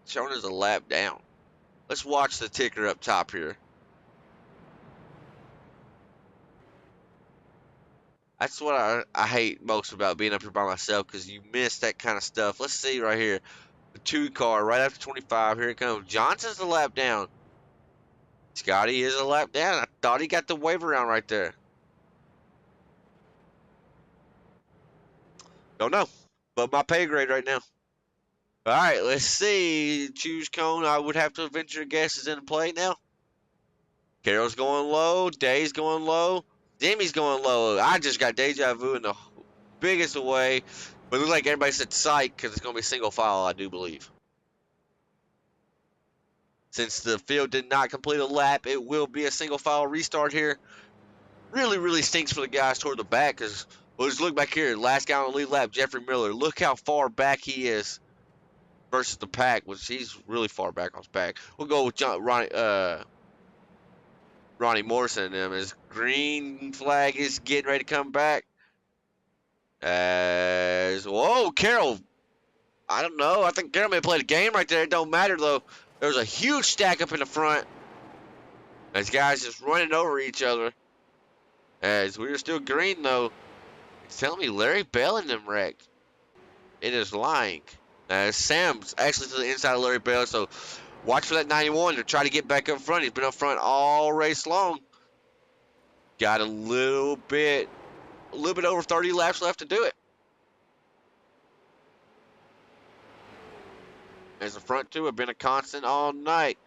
showing as a lap down. Let's watch the ticker up top here. That's what I hate most about being up here by myself, because you miss that kind of stuff. Let's see right here. The 2 car right after 25. Here it comes. Johnson's a lap down. Scotty is a lap down. I thought he got the wave around right there. Don't know. But my pay grade right now. All right, let's see. Choose cone. I would have to venture a guess is in play now. Carol's going low. Day's going low. Demi's going low. I just got deja vu in the biggest way. But it looks like everybody said psych because it's going to be single file, I do believe. Since the field did not complete a lap, it will be a single file restart here. Really stinks for the guys toward the back, because we'll just look back here. Last guy on the lead lap, Jeffrey Miller. Look how far back he is versus the pack, which he's really far back on his pack. We'll go with Ronnie Morrison and them. His green flag is getting ready to come back. Whoa, Carol. I don't know. I think Carol may have played a game right there. It don't matter, though. There's a huge stack up in the front. These guys just running over each other. As we're still green, though. It's telling me Larry Bell and them wrecked. It is lying. Sam's actually to the inside of Larry Bell, so watch for that 91 to try to get back up front. He's been up front all race long. Got a little bit over 30 laps left to do it. As the front two have been a constant all night.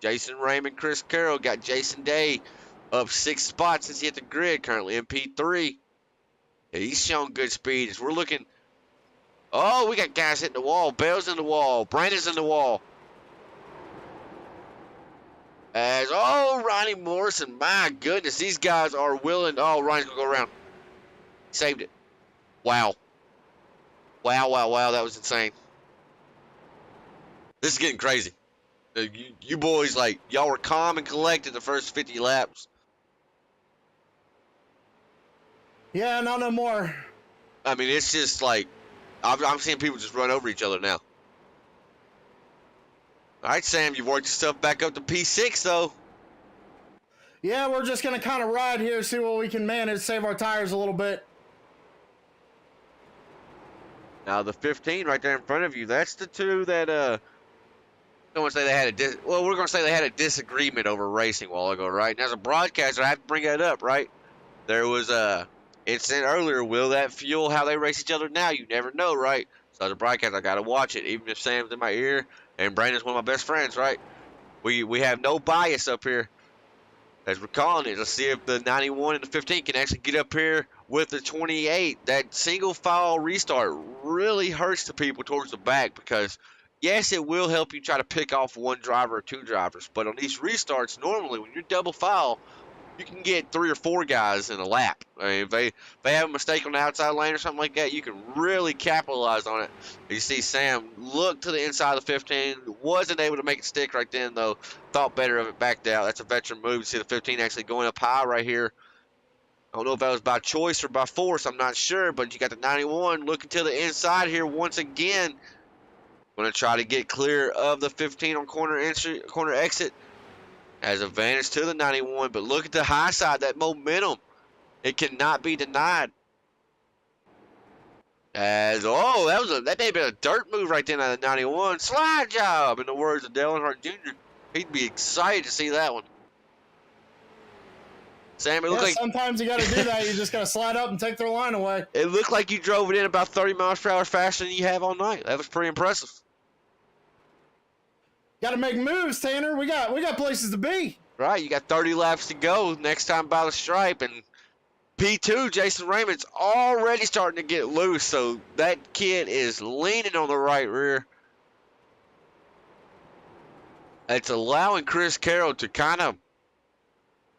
Jason Raymond, Chris Carroll got Jason Day up 6 spots since he hit the grid, currently in P3. Yeah, he's showing good speed. As we're looking, oh, we got guys hitting the wall. Bell's in the wall. Brandon's in the wall. Ronnie Morrison, my goodness, these guys are willing. Oh, Ronnie's going to go around. Saved it. Wow. Wow, that was insane. This is getting crazy. You boys, like, y'all were calm and collected the first 50 laps. Yeah, no more. I mean, it's just like, I'm seeing people just run over each other now. All right, Sam, you've worked yourself back up to P6, though. Yeah, we're just going to kind of ride here, see what we can manage, save our tires a little bit. Now, the 15 right there in front of you, that's the two that, I don't want to say they had we're going to say they had a disagreement over racing a while ago, right? And as a broadcaster, I have to bring that up, right? There was a incident earlier. Will that fuel how they race each other now? You never know, right? So as a broadcaster, I got to watch it, even if Sam's in my ear and Brandon's one of my best friends, right? We have no bias up here as we're calling it. Let's see if the 91 and the 15 can actually get up here with the 28. That single file restart really hurts the people towards the back because, yes, it will help you try to pick off one driver or two drivers. But on these restarts, normally when you're double file, you can get 3 or 4 guys in a lap. I mean, if they have a mistake on the outside lane or something like that, you can really capitalize on it. You see Sam look to the inside of the 15. Wasn't able to make it stick right then, though. Thought better of it, backed out. That's a veteran move. You see the 15 actually going up high right here. I don't know if that was by choice or by force. I'm not sure, but you got the 91 looking to the inside here once again. Going to try to get clear of the 15 on corner exit. Has advantage to the 91, but look at the high side, that momentum. It cannot be denied. That may have been a dirt move right then out of the 91. Slide job, in the words of Dale Earnhardt Jr. He'd be excited to see that one. Sam, it looked like sometimes you got to do that. You just got to slide up and take their line away. It looked like you drove it in about 30 miles per hour faster than you have all night. That was pretty impressive. Got to make moves, Tanner. We got places to be. Right, you got 30 laps to go next time by the stripe, and P2, Jason Raymond's already starting to get loose, so that kid is leaning on the right rear. It's allowing Chris Carroll to kind of,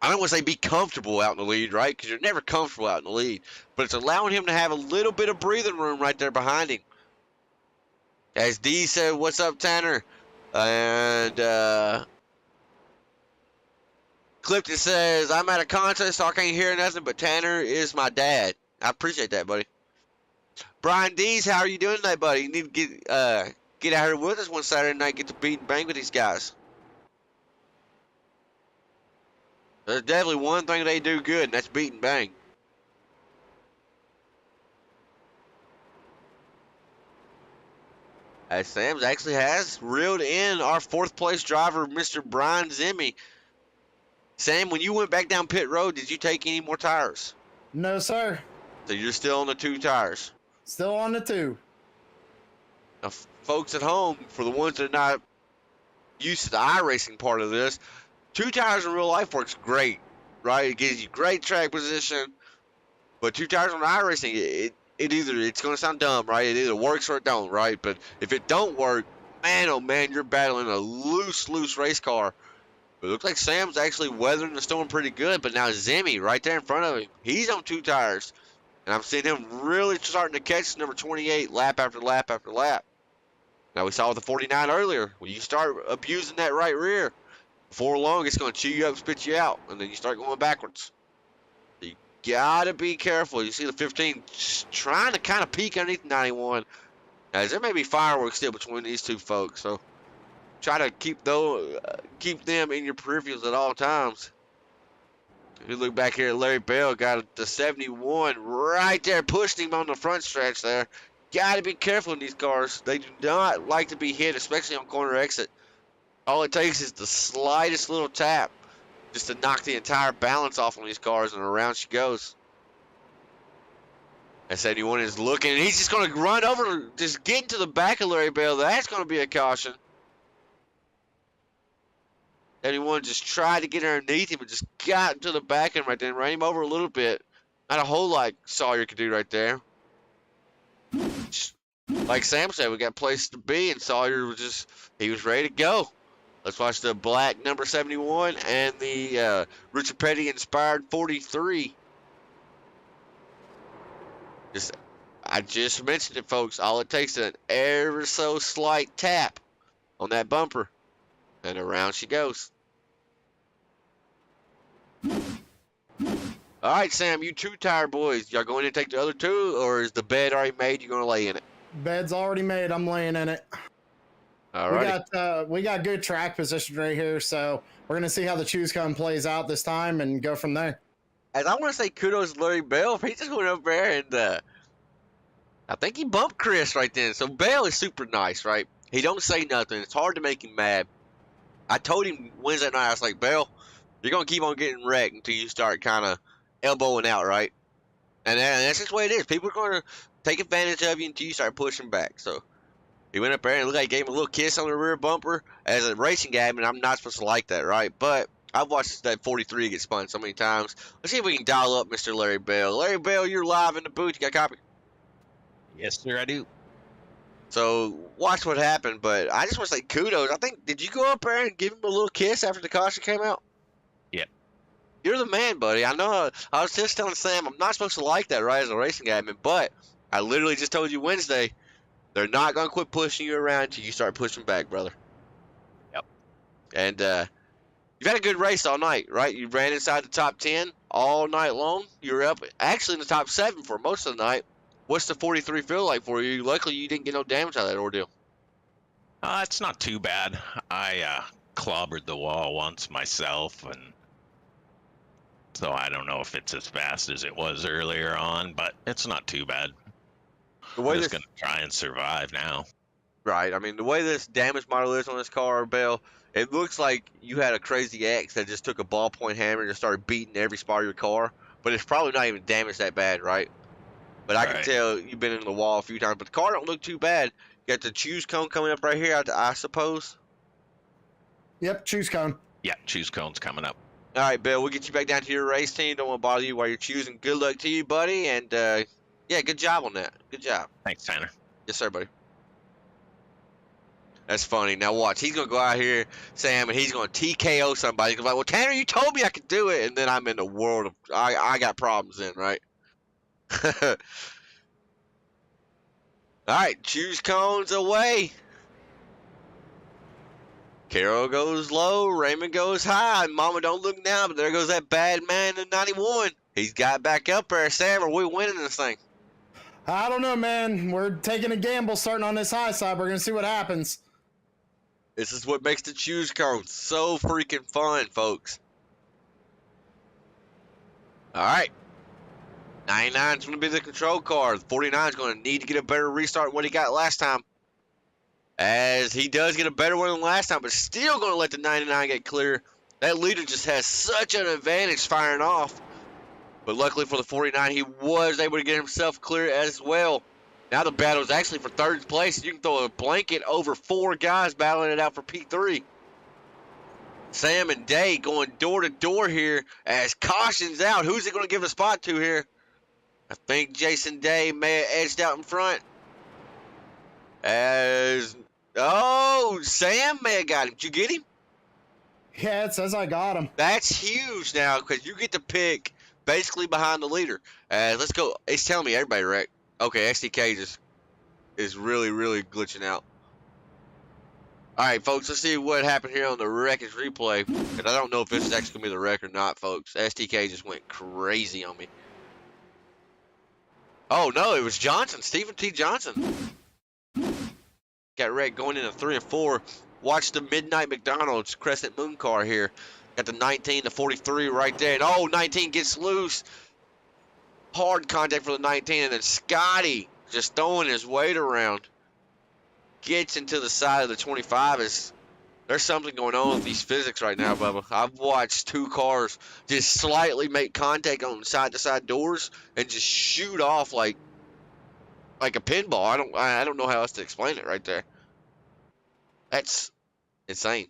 I don't want to say be comfortable out in the lead, right? Because you're never comfortable out in the lead, but it's allowing him to have a little bit of breathing room right there behind him. As D said, what's up, Tanner? And Clifton says, I'm at a contest, so I can't hear nothing, but Tanner is my dad. I appreciate that, buddy. Brian Dees, how are you doing today, buddy? You need to get out here with us one Saturday night, get to beat and bang with these guys. There's definitely one thing they do good, and that's beat and bang. As Sam's actually has reeled in our 4th place driver, Mr. Brian Zimmy. Sam, when you went back down pit road, did you take any more tires? No, sir. So you're still on the 2 tires. Still on the 2. Now, folks at home, for the ones that are not used to the iRacing part of this, 2 tires in real life works great, right? It gives you great track position. But 2 tires on iRacing, it's going to sound dumb, right? It either works or it don't, right? But if it don't work, man, oh man, you're battling a loose race car. It looks like Sam's actually weathering the storm pretty good, but now Zimmy right there in front of him, he's on 2 tires. And I'm seeing him really starting to catch number 28 lap after lap after lap. Now we saw with the 49 earlier, when you start abusing that right rear, before long it's going to chew you up, spit you out, and then you start going backwards. You gotta be careful. You see the 15 trying to kind of peek underneath the 91. Now, there may be fireworks still between these 2 folks, so try to keep them in your peripherals at all times. If you look back here at Larry Bell, got the 71 right there, pushed him on the front stretch there. Got to be careful in these cars. They do not like to be hit, especially on corner exit. All it takes is the slightest little tap just to knock the entire balance off on these cars, and around she goes. That 71 is looking, and he's just going to run over, just get into the back of Larry Bell. That's going to be a caution. 71 just tried to get underneath him and just got into the back end right there and ran him over a little bit. Not a whole lot Sawyer could do right there. Just, like Sam said, we got place to be, and Sawyer was he was ready to go. Let's watch the black number 71 and the Richard Petty inspired 43. I just mentioned it, folks. All it takes is an ever so slight tap on that bumper, and around she goes. All right, Sam, you two-tire boys. Y'all going to take the other two, or is the bed already made? You're going to lay in it? Bed's already made. I'm laying in it. All right. We got good track position right here, so we're gonna see how the choose cone plays out this time and go from there. As I want to say kudos to Larry Bell. He just went up there and I think he bumped Chris right then. So Bell is super nice, right? He don't say nothing. It's hard to make him mad. I told him Wednesday night, I was like, Bell, you're going to keep on getting wrecked until you start kind of elbowing out, right? And that's just the way it is. People are going to take advantage of you until you start pushing back. So he went up there and looked like he gave him a little kiss on the rear bumper. As a racing guy, I mean, I'm not supposed to like that, right? But I've watched that 43 get spun so many times. Let's see if we can dial up Mr. Larry Bell. Larry Bell, you're live in the booth. You got a copy? Yes, sir, I do. So watch what happened, but I just want to say kudos. I think, did you go up there and give him a little kiss after the caution came out? Yep. You're the man, buddy. I know. I was just telling Sam, I'm not supposed to like that, right, as a racing guy, but I literally just told you Wednesday, they're not going to quit pushing you around until you start pushing back, brother. Yep. And you've had a good race all night, right? You ran inside the top 10 all night long. You were up actually in the top 7 for most of the night. What's the 43 feel like for you? Luckily, you didn't get no damage out of that ordeal. It's not too bad. I clobbered the wall once myself, and so I don't know if it's as fast as it was earlier on, but it's not too bad. The way I'm just going to try and survive now. Right. I mean, the way this damage model is on this car, Bell, it looks like you had a crazy ex that just took a ballpoint hammer and just started beating every spot of your car, but it's probably not even damaged that bad, right? But I can tell you've been in the wall a few times. But the car don't look too bad. You got the choose cone coming up right here, I suppose. Yep, choose cone. Yeah, choose cone's coming up. All right, Bill, we'll get you back down to your race team. Don't want to bother you while you're choosing. Good luck to you, buddy. And, yeah, good job on that. Good job. Thanks, Tanner. Yes, sir, buddy. That's funny. Now watch. He's going to go out here, Sam, and he's going to TKO somebody. He's going to be like, well, Tanner, you told me I could do it. And then I'm in the world of – I got problems then, right? All right, choose cones away. Carol goes low, Raymond goes high, and Mama don't look now, but there goes that bad man in 91. He's got back up there. Sam, are we winning this thing? I don't know, man. We're taking a gamble starting on this high side. We're going to see what happens. This is what makes the choose cones so freaking fun, folks. All right. 99 is going to be the control car. The 49 is going to need to get a better restart than what he got last time. As he does get a better one than last time, but still going to let the 99 get clear. That leader just has such an advantage firing off. But luckily for the 49, he was able to get himself clear as well. Now the battle is actually for third place. You can throw a blanket over 4 guys battling it out for P3. Sam and Day going door to door here as caution's out. Who's he going to give a spot to here? I think Jason Day may have edged out in front. Sam may have got him. Did you get him? Yeah, it says I got him. That's huge now because you get to pick basically behind the leader. Let's go. It's telling me everybody wrecked. Okay, SDK just is really, really glitching out. All right, folks, let's see what happened here on the wreckage replay. And I don't know if this is actually going to be the wreck or not, folks. SDK just went crazy on me. Oh, no, it was Johnson, Stephen T. Johnson. Got wrecked going into 3 and 4. Watch the Midnight McDonald's Crescent Moon car here. Got the 19, the 43 right there. And 19 gets loose. Hard contact for the 19. And then Scotty just throwing his weight around. Gets into the side of the 25. There's something going on with these physics right now, Bubba. I've watched 2 cars just slightly make contact on side-to-side doors and just shoot off like a pinball. I don't know how else to explain it right there. That's insane.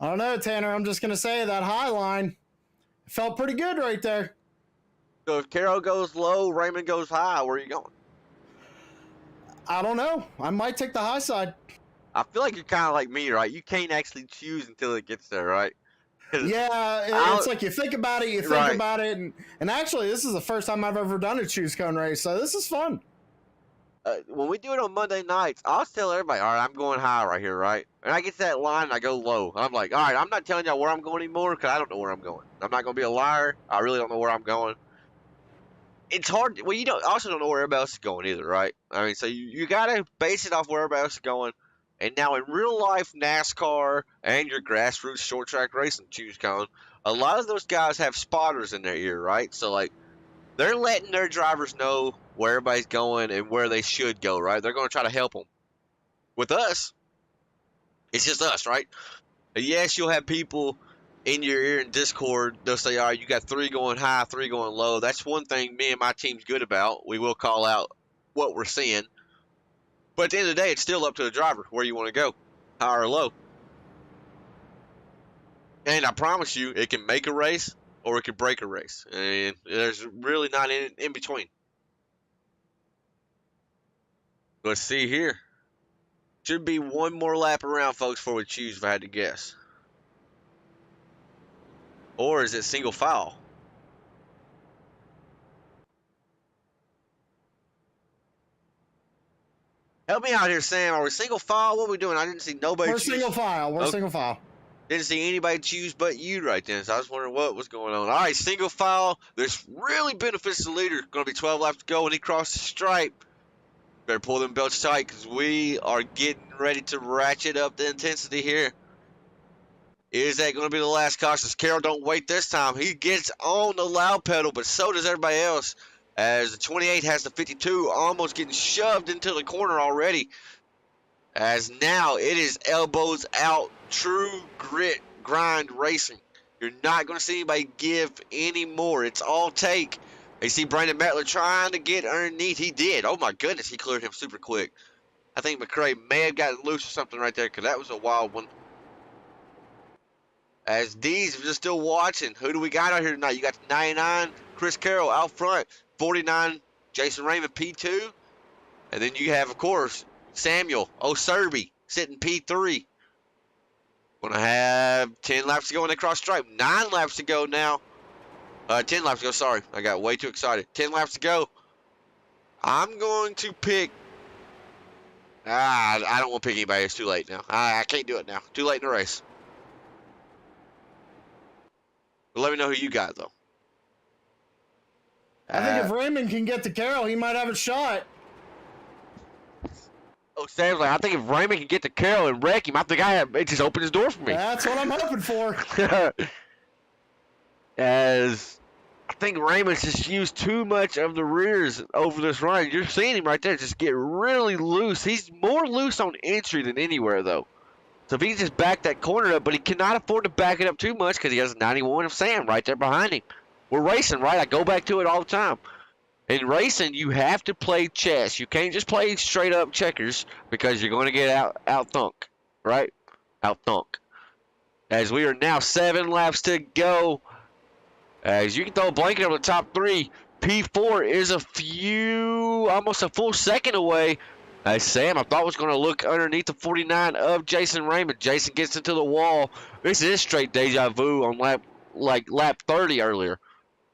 I don't know, Tanner. I'm just going to say that high line felt pretty good right there. So if Carroll goes low, Raymond goes high, where are you going? I don't know. I might take the high side. I feel like you're kind of like me, right? You can't actually choose until it gets there, right? Yeah, it's like you think about it, and actually, this is the first time I've ever done a choose cone race, so this is fun. When we do it on Monday nights, I'll tell everybody, all right, I'm going high right here, right? And I get to that line and I go low. I'm like, all right, I'm not telling y'all where I'm going anymore because I don't know where I'm going. I'm not going to be a liar. I really don't know where I'm going. It's hard. Well, you also don't know where everybody else is going either, right? I mean, so you got to base it off where everybody else is going. And now in real life NASCAR and your grassroots short track racing choose cone, a lot of those guys have spotters in their ear, right? So, like, they're letting their drivers know where everybody's going and where they should go, right? They're going to try to help them. With us, it's just us, right? And yes, you'll have people in your ear in Discord. They'll say, all right, you got 3 going high, 3 going low. That's one thing me and my team's good about. We will call out what we're seeing. But at the end of the day, it's still up to the driver where you want to go, high or low. And I promise you, it can make a race or it can break a race. And there's really not in between. Let's see here. Should be one more lap around, folks, before we choose, if I had to guess. Or is it single file? Help me out here, Sam. Are we single file? What are we doing? I didn't see nobody choose. Single file. We're Okay. single file. Didn't see anybody choose but you right then, so I was wondering what was going on. All right, single file. This really benefits the leader. Going to be 12 laps to go when he crosses the stripe. Better pull them belts tight because we are getting ready to ratchet up the intensity here. Is that going to be the last caution? Carroll don't wait this time. He gets on the loud pedal, but so does everybody else. As the 28 has the 52 almost getting shoved into the corner already. As now it is elbows out, true grit, grind racing. You're not going to see anybody give anymore. It's all take. You see Brandon Mettler trying to get underneath. He did. Oh, my goodness. He cleared him super quick. I think McCrae may have gotten loose or something right there because that was a wild one. As D's are just still watching. Who do we got out here tonight? You got the 99, Chris Carroll out front. 49, Jason Raymond, P2. And then you have, of course, Samuel O'Serby sitting P3. Going to have 10 laps to go when they cross stripe. 9 laps to go now. 10 laps to go, sorry. I got way too excited. 10 laps to go. I'm going to pick... I don't want to pick anybody. It's too late now. I can't do it now. Too late in the race. But let me know who you got, though. I think if Raymond can get to Carroll, he might have a shot. Oh, Sam's like, I think if Raymond can get to Carroll and wreck him, I think it just opened his door for me. That's what I'm hoping for. As I think Raymond's just used too much of the rears over this run. You're seeing him right there just get really loose. He's more loose on entry than anywhere, though. So if he can just back that corner up, but he cannot afford to back it up too much because he has a 91 of Sam right there behind him. We're racing, right? I go back to it all the time. In racing, you have to play chess. You can't just play straight up checkers because you're going to get out thunk, right? Out thunk. As we are now 7 laps to go. As you can throw a blanket over the top 3. P4 is almost a full second away. As Sam, I thought was going to look underneath the 49 of Jason Raymond. Jason gets into the wall. This is straight deja vu on lap 30 earlier.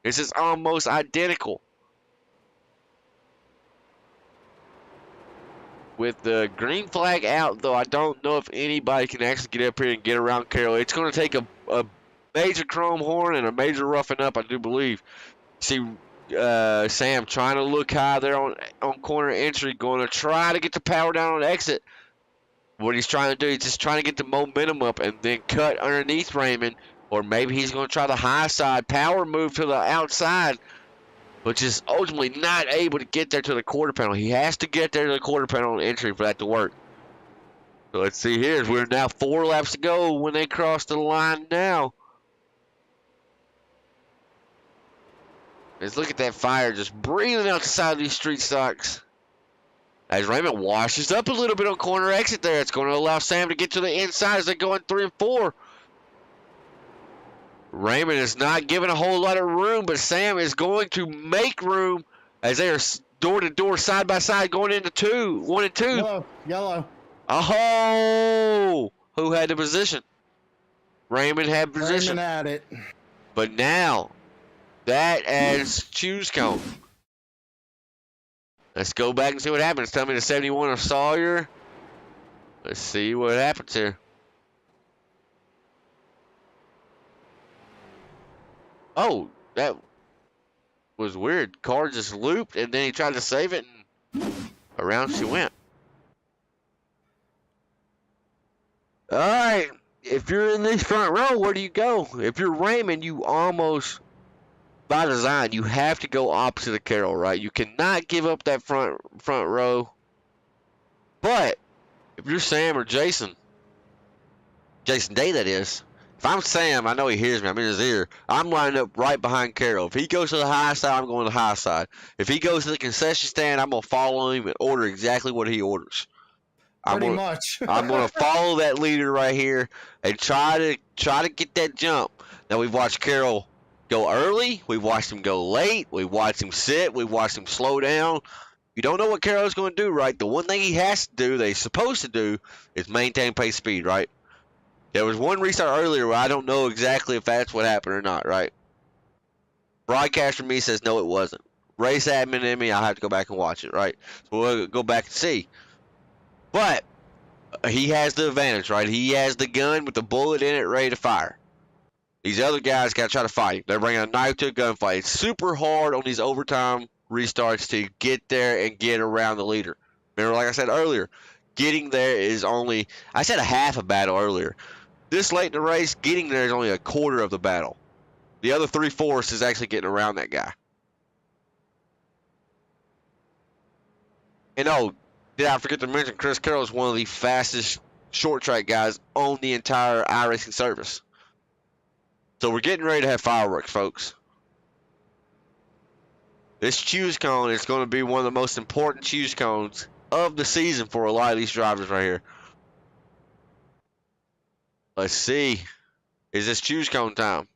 This is almost identical. With the green flag out, though, I don't know if anybody can actually get up here and get around Carroll. It's going to take a major chrome horn and a major roughing up, I do believe. See Sam trying to look high there on corner entry, going to try to get the power down on exit. What he's trying to do, he's just trying to get the momentum up and then cut underneath Raymond. Or maybe he's going to try the high side power move to the outside, but just ultimately not able to get there to the quarter panel. He has to get there to the quarter panel on entry for that to work. So let's see here. We're now 4 laps to go when they cross the line now. Let's look at that fire just breathing out the side of these street stocks. As Raymond washes up a little bit on corner exit there, it's going to allow Sam to get to the inside as they go in 3 and 4. Raymond is not giving a whole lot of room, but Sam is going to make room as they are door to door, side by side, going into 1 and 2. Yellow. Oh, who had the position? Raymond had position. Raymond had it. But now, that adds choose cone. Let's go back and see what happens. Tell me the 71 of Sawyer. Let's see what happens here. Oh, that was weird. Car just looped, and then he tried to save it, and around she went. All right, if you're in this front row, where do you go? If you're Raymond, you almost, by design, you have to go opposite of Carroll, right? You cannot give up that front row. But if you're Sam or Jason Day, that is. If I'm Sam, I know he hears me. I'm in his ear. I'm lining up right behind Carroll. If he goes to the high side, I'm going to the high side. If he goes to the concession stand, I'm going to follow him and order exactly what he orders. Pretty much. I'm going to follow that leader right here and try to get that jump. Now, we've watched Carroll go early. We've watched him go late. We've watched him sit. We've watched him slow down. You don't know what Carroll's going to do, right? The one thing he has to do, that he's supposed to do, is maintain pace speed, right? There was one restart earlier where I don't know exactly if that's what happened or not, right? Broadcaster me says no, it wasn't. Race admin in me, I'll have to go back and watch it, right? So we'll go back and see. But he has the advantage, right? He has the gun with the bullet in it ready to fire. These other guys got to try to fight him. They're bringing a knife to a gunfight. It's super hard on these overtime restarts to get there and get around the leader. Remember, like I said earlier, getting there is only, I said a half a battle earlier. This late in the race, getting there is only a quarter of the battle. The other 3/4 is actually getting around that guy. And oh, did I forget to mention, Chris Carroll is one of the fastest short track guys on the entire iRacing service. So we're getting ready to have fireworks, folks. This choose cone is going to be one of the most important choose cones of the season for a lot of these drivers right here. Let's see. Is this choose cone time?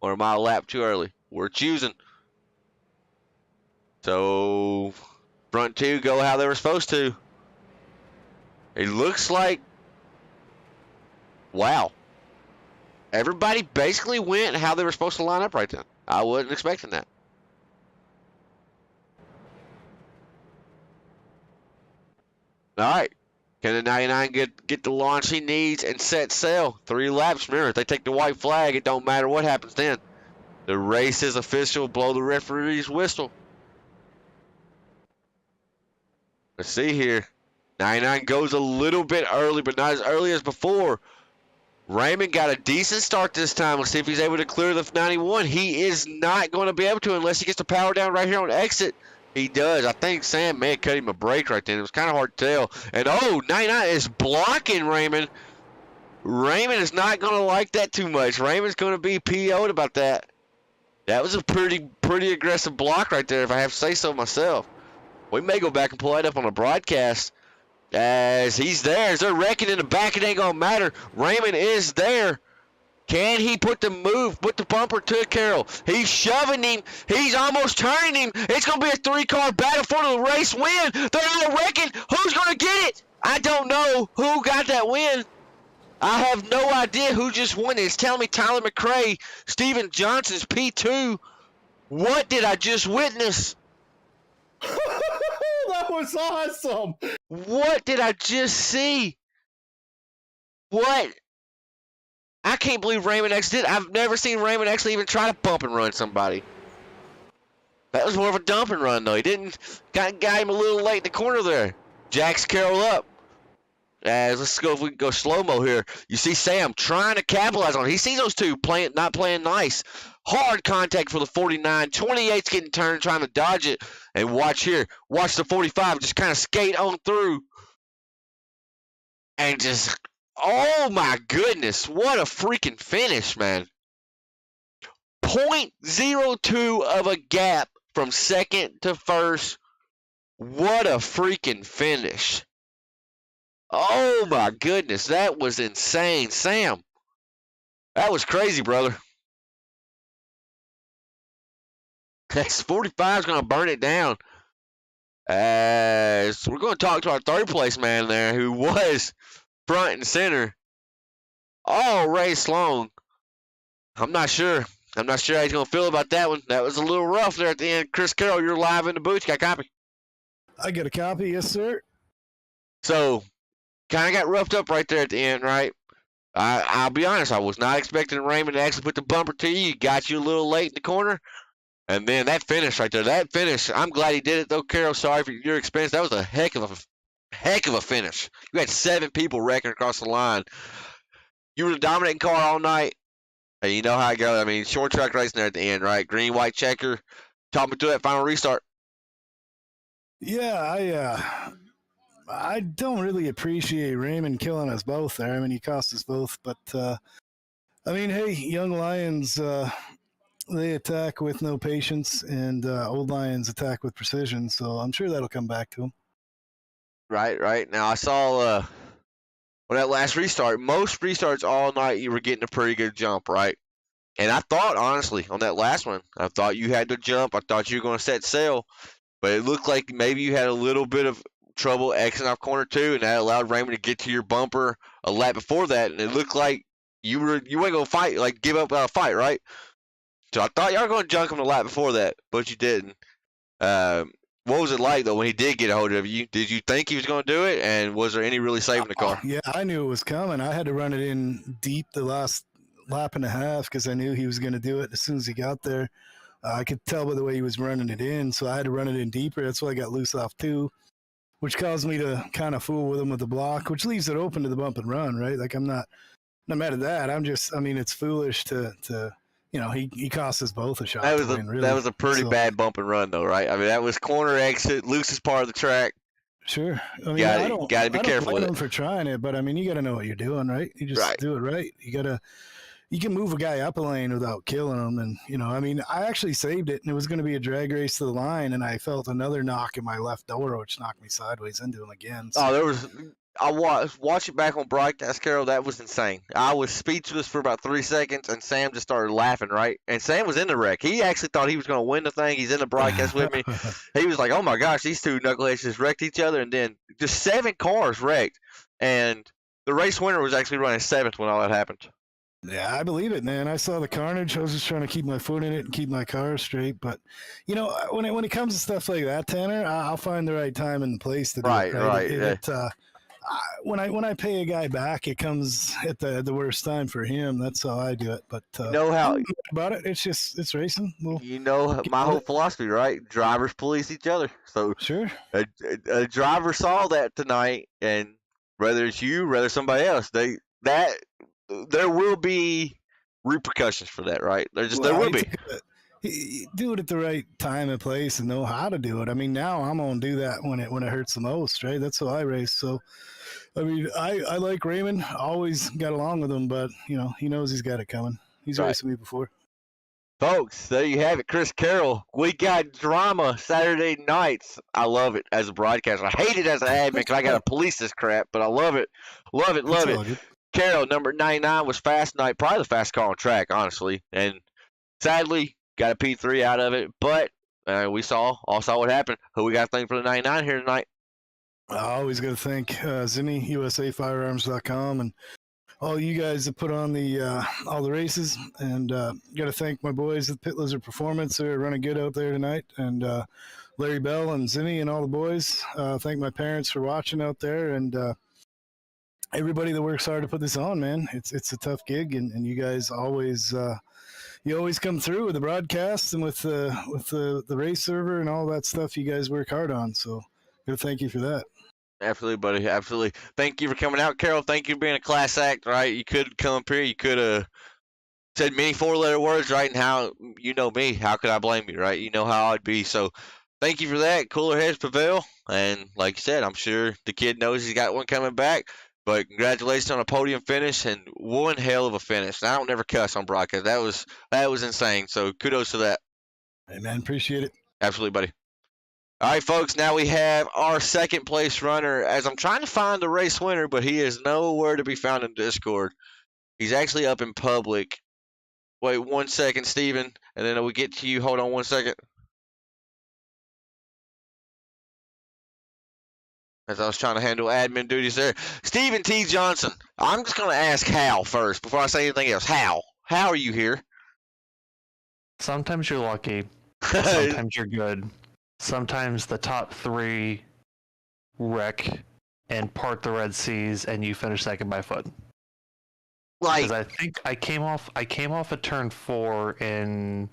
Or am I a lap too early? We're choosing. So, front two go how they were supposed to. It looks like, wow. Everybody basically went how they were supposed to line up right then. I wasn't expecting that. All right. Can the 99 get the launch he needs and set sail? 3 laps. Remember, if they take the white flag, it don't matter what happens then. The race is official. Blow the referee's whistle. Let's see here. 99 goes a little bit early, but not as early as before. Raymond got a decent start this time. Let's see if he's able to clear the 91. He is not going to be able to unless he gets the power down right here on exit. He does. I think Sam may have cut him a break right then. It was kind of hard to tell. And, oh, 99 is blocking Raymond. Raymond is not going to like that too much. Raymond's going to be PO'd about that. That was a pretty aggressive block right there, if I have to say so myself. We may go back and pull that up on the broadcast. As he's there. As they're wrecking in the back, it ain't going to matter. Raymond is there. Can he put the bumper to Carroll? He's shoving him. He's almost turning him. It's going to be a 3-car battle for the race win. They're all wrecking. Who's going to get it? I don't know who got that win. I have no idea who just won it. It's telling me Tyler McRae, Steven Johnson's P2. What did I just witness? That was awesome. What did I just see? What? I can't believe Raymond X did. I've never seen Raymond actually even try to bump and run somebody. That was more of a dump and run, though. He didn't. Got him a little late in the corner there. Jacks Carroll up. Let's go if we can go slow-mo here. You see Sam trying to capitalize on it. He sees those two not playing nice. Hard contact for the 49. 28's getting turned, trying to dodge it. And watch here. Watch the 45 just kind of skate on through. And just... oh my goodness, what a freaking finish, man. 0.02 of a gap from second to first. What a freaking finish. Oh my goodness, that was insane. Sam, That was crazy, brother. That's 45 is going to burn it down. As we're going to talk to our third place man there, who was front and center all race long. I'm not sure how he's going to feel about that one. That was a little rough there at the end. Chris Carroll, you're live in the booth. You got a copy? I got a copy, yes, sir. So, kind of got roughed up right there at the end, right? I'll be honest, I was not expecting Raymond to actually put the bumper to you. He got you a little late in the corner. And then that finish right there, I'm glad he did it, though, Carroll. Sorry for your expense. That was a heck of a finish. You had 7 people wrecking across the line. You were the dominating car all night. And you know how it goes. I mean, short track racing there at the end, right? Green, white checker. Talk me through that final restart. Yeah, I don't really appreciate Raymond killing us both there. I mean, he cost us both. But, I mean, hey, young lions, they attack with no patience, and old lions attack with precision. So I'm sure that'll come back to them. Right. Now, I saw on that last restart, most restarts all night, you were getting a pretty good jump, right? And I thought, honestly, on that last one, I thought you had to jump. I thought you were going to set sail. But it looked like maybe you had a little bit of trouble exiting off corner 2, and that allowed Raymond to get to your bumper a lap before that. And it looked like you weren't going to fight, like give up a fight, right? So I thought y'all were going to junk him the lap before that, but you didn't. What was it like, though, when he did get a hold of you? Did you think he was going to do it, and was there any really saving the car? Yeah, I knew it was coming. I had to run it in deep the last lap and a half because I knew he was going to do it as soon as he got there. I could tell by the way he was running it in, so I had to run it in deeper. That's why I got loose off 2, which caused me to kind of fool with him with the block, which leaves it open to the bump and run, right? Like, I'm not mad at that. It's foolish to he cost us both a shot. That was a pretty bad bump and run, though, right? I mean, that was corner exit, loosest part of the track. Sure. I mean, gotta be careful with it. For trying it, but I mean, you got to know what you're doing, right? You just do it right. You can move a guy up a lane without killing him. And, I actually saved it, and it was going to be a drag race to the line, and I felt another knock in my left door, which knocked me sideways into him again. So. I watched it back on broadcast, Carol. That was insane. I was speechless for about 3 seconds, and Sam just started laughing, right? And Sam was in the wreck. He actually thought he was going to win the thing. He's in the broadcast with me. He was like, oh, my gosh, these two knuckleheads just wrecked each other. And then just 7 cars wrecked. And the race winner was actually running 7th when all that happened. Yeah, I believe it, man. I saw the carnage. I was just trying to keep my foot in it and keep my car straight. But, when it comes to stuff like that, Tanner, I'll find the right time and place to do it. Right. When I pay a guy back, it comes at the worst time for him. That's how I do it. But know how about it? It's racing. My whole philosophy, right? Drivers police each other. So sure, a driver saw that tonight, and whether it's you, whether somebody else, there will be repercussions for that, right? There will be. Do it at the right time and place and know how to do it. I mean, now I'm gonna do that when it hurts the most, right? That's how I race. So, I mean, I like Raymond. Always got along with him, but he knows he's got it coming. He's raced me before. Folks, there you have it, Chris Carroll. We got drama Saturday nights. I love it as a broadcaster. I hate it as an admin because I got to police this crap, but I love it. Love it. Good. Carroll, number 99, was fast night, probably the fastest car on track, honestly. And sadly, got a P3 out of it, but we all saw what happened. Who we got to thank for the 99 here tonight? I always got to thank Zinni, USAFirearms.com, and all you guys that put on all the races. And got to thank my boys at Pit Lizard Performance. They're running good out there tonight. And Larry Bell and Zinni and all the boys. Thank my parents for watching out there. And everybody that works hard to put this on, man. It's a tough gig, and you guys always you always come through with the broadcast and with the race server and all that stuff you guys work hard on. So gotta thank you for that. Absolutely, buddy. Absolutely. Thank you for coming out, Carol. Thank you for being a class act, right? You could come up here. You could have said many 4-letter words, right? And how, you know me, how could I blame you, right? You know how I'd be. So thank you for that. Cooler heads prevail. And like you said, I'm sure the kid knows he's got one coming back. But congratulations on a podium finish, and one hell of a finish. And I don't never cuss on broadcast. That was insane. So kudos to that. Hey, man, appreciate it. Absolutely, buddy. All right, folks, now we have our second place runner, as I'm trying to find the race winner, but he is nowhere to be found in Discord. He's actually up in public. Wait 1 second, Steven, and then we get to you. Hold on 1 second. As I was trying to handle admin duties there. Stephen T. Johnson. I'm just going to ask Hal first before I say anything else. Hal, how are you here? Sometimes you're lucky. Sometimes you're good. Sometimes the top 3 wreck and part the Red Seas, and you finish second by foot. Like, Because I think I came off a turn 4 in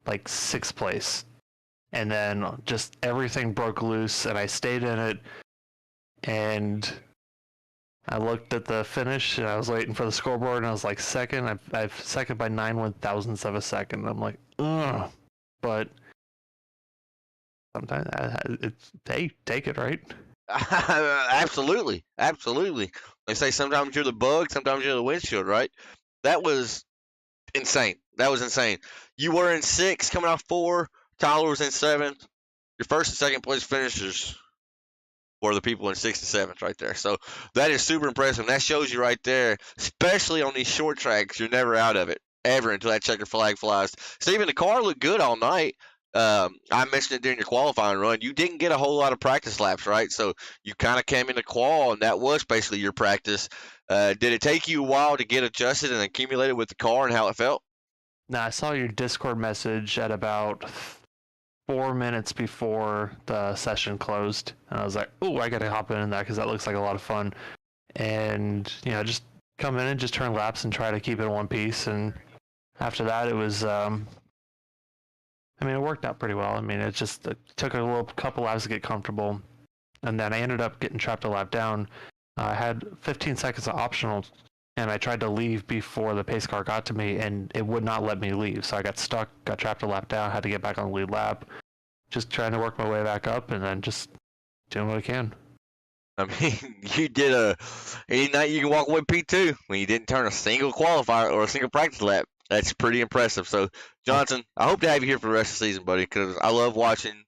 like 6th place, and then just everything broke loose, and I stayed in it, and I looked at the finish, and I was waiting for the scoreboard, and I was like second. I've second by 9/1000ths of a second. And I'm like, ugh. But sometimes it's take it, right? absolutely. They say sometimes you're the bug, sometimes you're the windshield, right? That was insane. You were in 6th, coming off 4. Tyler was in 7th. Your first and second place finishers were the people in 6th and 7th right there. So that is super impressive. And that shows you right there, especially on these short tracks, you're never out of it, ever, until that checker flag flies. Steven, the car looked good all night. I mentioned it during your qualifying run. You didn't get a whole lot of practice laps, right? So you kind of came into qual, and that was basically your practice. Did it take you a while to get adjusted and accumulated with the car and how it felt? Now, I saw your Discord message at about 4 minutes before the session closed, and I was like, "Oh, I got to hop in that because that looks like a lot of fun." And just come in and just turn laps and try to keep it in one piece. And after that, it was, it worked out pretty well. It took a couple laps to get comfortable, and then I ended up getting trapped a lap down. I had 15 seconds of optional, and I tried to leave before the pace car got to me, and it would not let me leave. So I got stuck, got trapped a lap down, had to get back on the lead lap, just trying to work my way back up, and then just doing what I can. You did any night you can walk away P2 when you didn't turn a single qualifier or a single practice lap. That's pretty impressive. So, Johnson, I hope to have you here for the rest of the season, buddy, because I love watching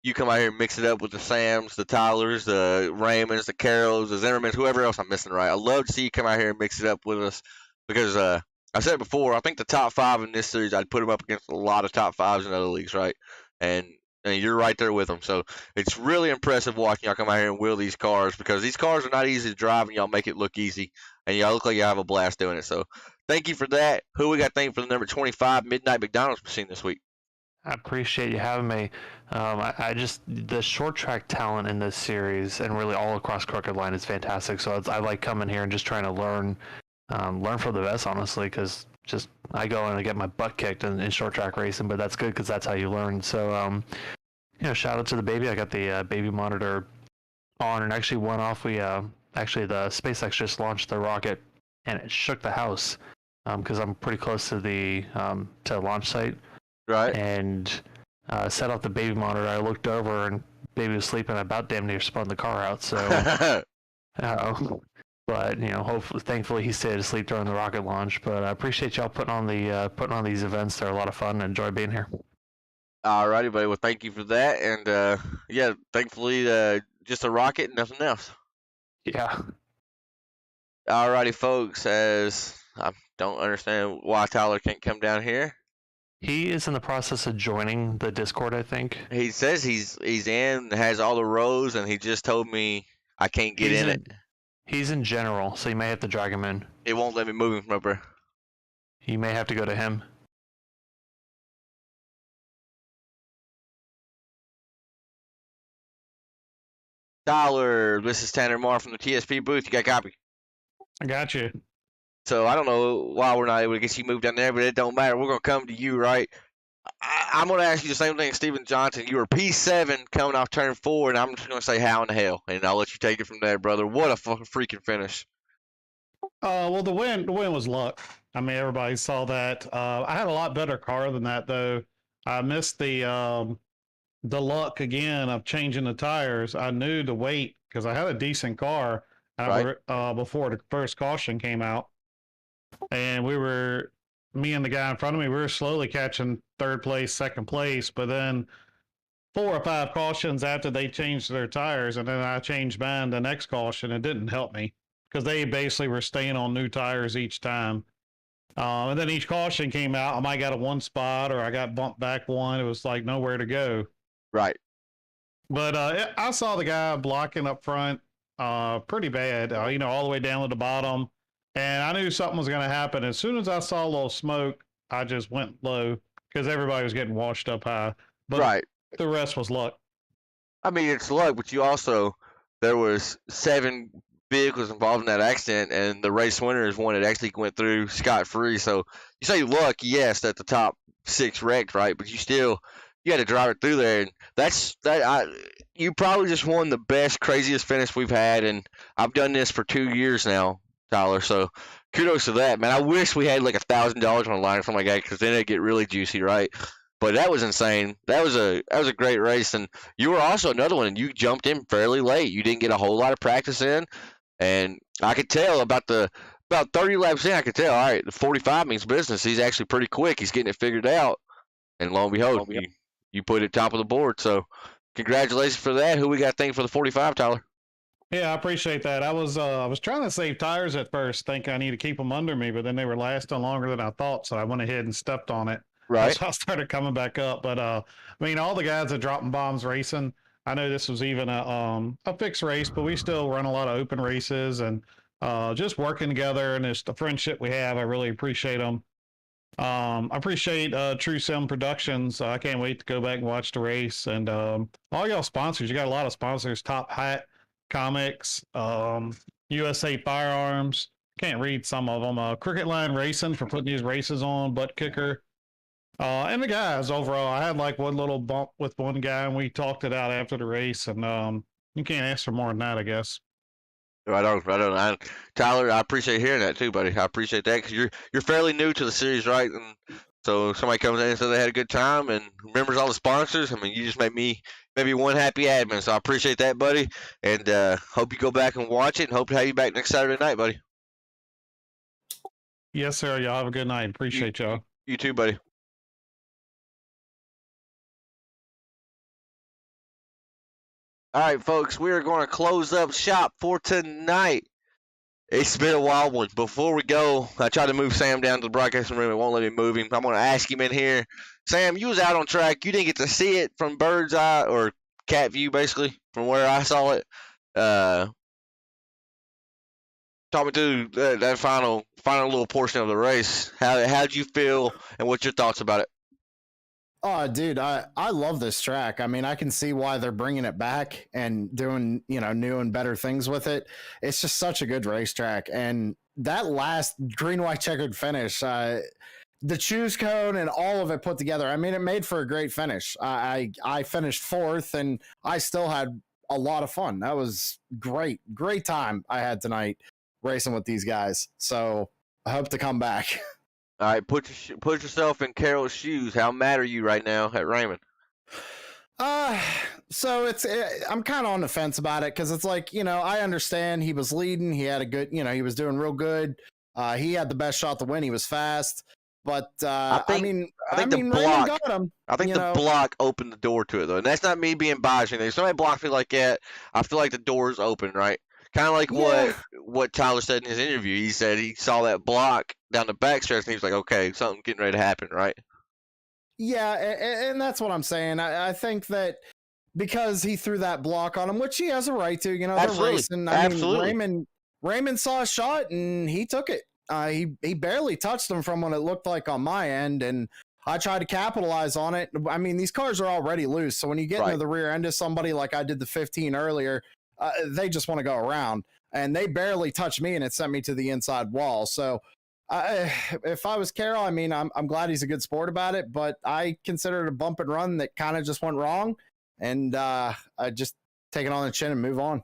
you come out here and mix it up with the Sams, the Tylers, the Raymonds, the Carols, the Zimmermans, whoever else I'm missing, right? I love to see you come out here and mix it up with us because I said it before, I think the top 5 in this series, I'd put them up against a lot of top 5s in other leagues, right? And you're right there with them. So it's really impressive watching y'all come out here and wheel these cars because these cars are not easy to drive and y'all make it look easy. And y'all look like y'all have a blast doing it. So thank you for that. Who we got thank for the number 25 Midnight McDonald's machine this week? I appreciate you having me. The short track talent in this series and really all across Crooked Line is fantastic. So I like coming here and just trying to learn from the best, honestly, because I go in and get my butt kicked in short track racing, but that's good because that's how you learn. So, shout out to the baby. I got the baby monitor on and actually went off. The SpaceX just launched the rocket and it shook the house because I'm pretty close to the launch site. Right. And set up the baby monitor. I looked over and baby was sleeping. I about damn near spun the car out. So, but hopefully, thankfully, he stayed asleep during the rocket launch. But I appreciate y'all putting on these events. They're a lot of fun. And enjoy being here. All righty, buddy. Well, thank you for that. And thankfully, just a rocket and nothing else. Yeah. All righty, folks. As I don't understand why Tyler can't come down here. He is in the process of joining the Discord, I think. He says he's in, has all the rows, and he just told me I can't get in it. He's in general, so you may have to drag him in. It won't let me move him from up there. You may have to go to him. Tyler, this is Tanner Marr from the TSP booth. You got a copy? I got you. So I don't know why we're not able to get you moved down there, but it don't matter. We're going to come to you, right? I'm going to ask you the same thing as Steven Johnson. You were P7 coming off turn 4, and I'm just going to say how in the hell, and I'll let you take it from there, brother. What a fucking freaking finish. Well, the win was luck. Everybody saw that. I had a lot better car than that, though. I missed the luck again of changing the tires. I knew to wait because I had a decent car before the first caution came out. And me and the guy in front of me, we were slowly catching third place, second place. But then 4 or 5 cautions after they changed their tires, and then I changed mine the next caution, it didn't help me because they basically were staying on new tires each time. And then each caution came out, I might got a one spot or I got bumped back one. It was like nowhere to go. Right. But I saw the guy blocking up front pretty bad, all the way down to the bottom. And I knew something was going to happen. As soon as I saw a little smoke, I just went low because everybody was getting washed up high. But Right. the rest was luck. I mean, it's luck, but there was 7 vehicles involved in that accident, and the race winner is one that actually went through scot-free. So you say luck, yes, that the top 6 wrecked, right? But you had to drive it through there, and you probably just won the best, craziest finish we've had, and I've done this for 2 years now, Tyler. So kudos to that, man. I wish we had like $1,000 on the line from my guy, because then it'd get really juicy, right? But that was insane. That was a great race, and you were also another one, and you jumped in fairly late. You didn't get a whole lot of practice in, and I could tell about 30 laps in. I could tell, all right, the 45 means business. He's actually pretty quick. He's getting it figured out, and lo and behold, you put it top of the board. So congratulations for that. Who we got thinking for the 45, Tyler? Yeah, I appreciate that. I was trying to save tires at first, thinking I need to keep them under me, but then they were lasting longer than I thought, so I went ahead and stepped on it. Right. So I started coming back up. But I mean, all the guys that dropping bombs racing, I know this was even a fixed race, but we still run a lot of open races and just working together, and it's the friendship we have. I really appreciate them. I appreciate True Sim Productions. I can't wait to go back and watch the race. And all y'all sponsors, you got a lot of sponsors: Top Hat Comics, USA Firearms. Can't read some of them. Cricket Line Racing for putting these races on. ButtKicker. And the guys overall, I had like one little bump with one guy, and we talked it out after the race. And you can't ask for more than that, I guess. Right on. Tyler, I appreciate hearing that too, buddy. I appreciate that, because you're fairly new to the series, right? And so somebody comes in and says they had a good time and remembers all the sponsors. I mean, you just made me maybe one happy admin, so I appreciate that, buddy. And hope you go back and watch it, and hope to have you back next Saturday night, buddy. Yes, sir. Y'all have a good night. Appreciate y'all. You too, buddy. All right, folks, we are going to close up shop for tonight. It's been a wild one. Before we go, I tried to move Sam down to the broadcasting room. It won't let me move him. I'm going to ask him in here. Sam, you was out on track. You didn't get to see it from bird's eye or cat view, basically, from where I saw it. Talk me through that final little portion of the race. How'd you feel, and what's your thoughts about it? Oh, dude, I love this track. I mean, I can see why they're bringing it back and doing, new and better things with it. It's just such a good racetrack. And that last green, white, checkered finish, the choose cone and all of it put together, I mean, it made for a great finish. I finished 4th, and I still had a lot of fun. That was great time I had tonight racing with these guys. So I hope to come back. All right, put yourself in Carroll's shoes. How mad are you right now at Raymond? So I'm kind of on the fence about it, because it's like, I understand he was leading. He had a good, he was doing real good. He had the best shot to win. He was fast. But I think the block got him. I think the block opened the door to it, though. And that's not me being biased or anything. If somebody blocked me like that, I feel like the door's open, right? Kind of like what Tyler said in his interview. He said he saw that block down the backstretch, and he was like, okay, something's getting ready to happen, right? Yeah, and that's what I'm saying. I think that because he threw that block on him, which he has a right to, Absolutely. they're racing. Absolutely. Mean, Raymond saw a shot, and he took it. He barely touched him from what it looked like on my end, and I tried to capitalize on it. I mean, these cars are already loose, so when you get into the rear end of somebody like I did the 15 earlier, they just want to go around, and they barely touched me, and it sent me to the inside wall. So if I was Carroll, I mean, I'm glad he's a good sport about it, but I consider it a bump and run that kind of just went wrong, and I just take it on the chin and move on.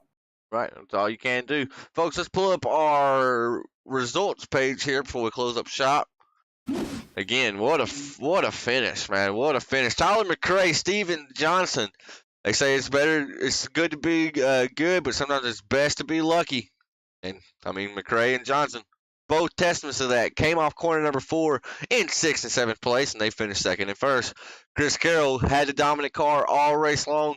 Right, that's all you can do. Folks, let's pull up our results page here before we close up shop. Again, what a finish, man. What a finish. Tyler McRae, Steven Johnson. They say it's good to be good, but sometimes it's best to be lucky. And, I mean, McRae and Johnson, both testaments to that. Came off corner number 4 in 6th and 7th place, and they finished 2nd and 1st. Chris Carroll had the dominant car all race long.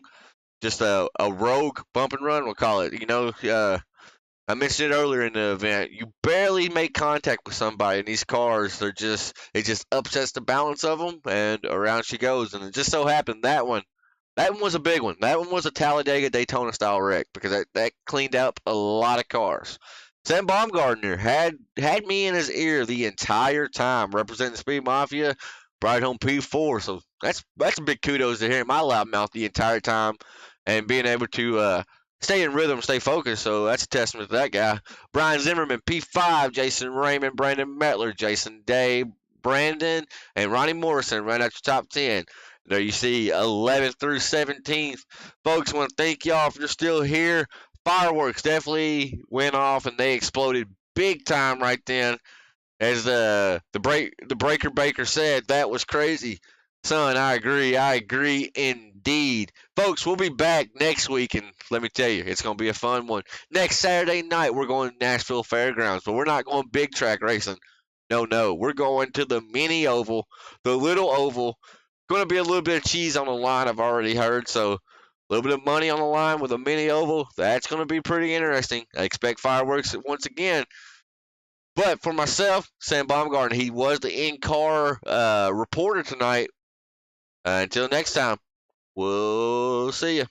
Just a rogue bump and run, we'll call it. I mentioned it earlier in the event. You barely make contact with somebody in these cars. It just upsets the balance of them, and around she goes. And it just so happened that one was a big one. That one was a Talladega Daytona style wreck because that cleaned up a lot of cars. Sam Baumgartner had me in his ear the entire time, representing Speed Mafia, brought home P4. So that's a big kudos to hearing my loud mouth the entire time, and being able to stay in rhythm, stay focused. So that's a testament to that guy. Brian Zimmerman, P5, Jason Raymond, Brandon Mettler, Jason Day, Brandon, and Ronnie Morrison right at your top 10. There you see 11th through 17th. Folks, I want to thank y'all for still here. Fireworks definitely went off, and they exploded big time right then. As the Breaker Baker said, that was crazy. Son, I agree indeed. Folks, we'll be back next week, and let me tell you, it's going to be a fun one. Next Saturday night, we're going to Nashville Fairgrounds, but we're not going big track racing. No, we're going to the mini oval, the little oval. Going to be a little bit of cheese on the line, I've already heard, so a little bit of money on the line with a mini oval. That's going to be pretty interesting. I expect fireworks once again. But for myself, Sam Baumgartner, he was the in-car reporter tonight. Until next time, we'll see you.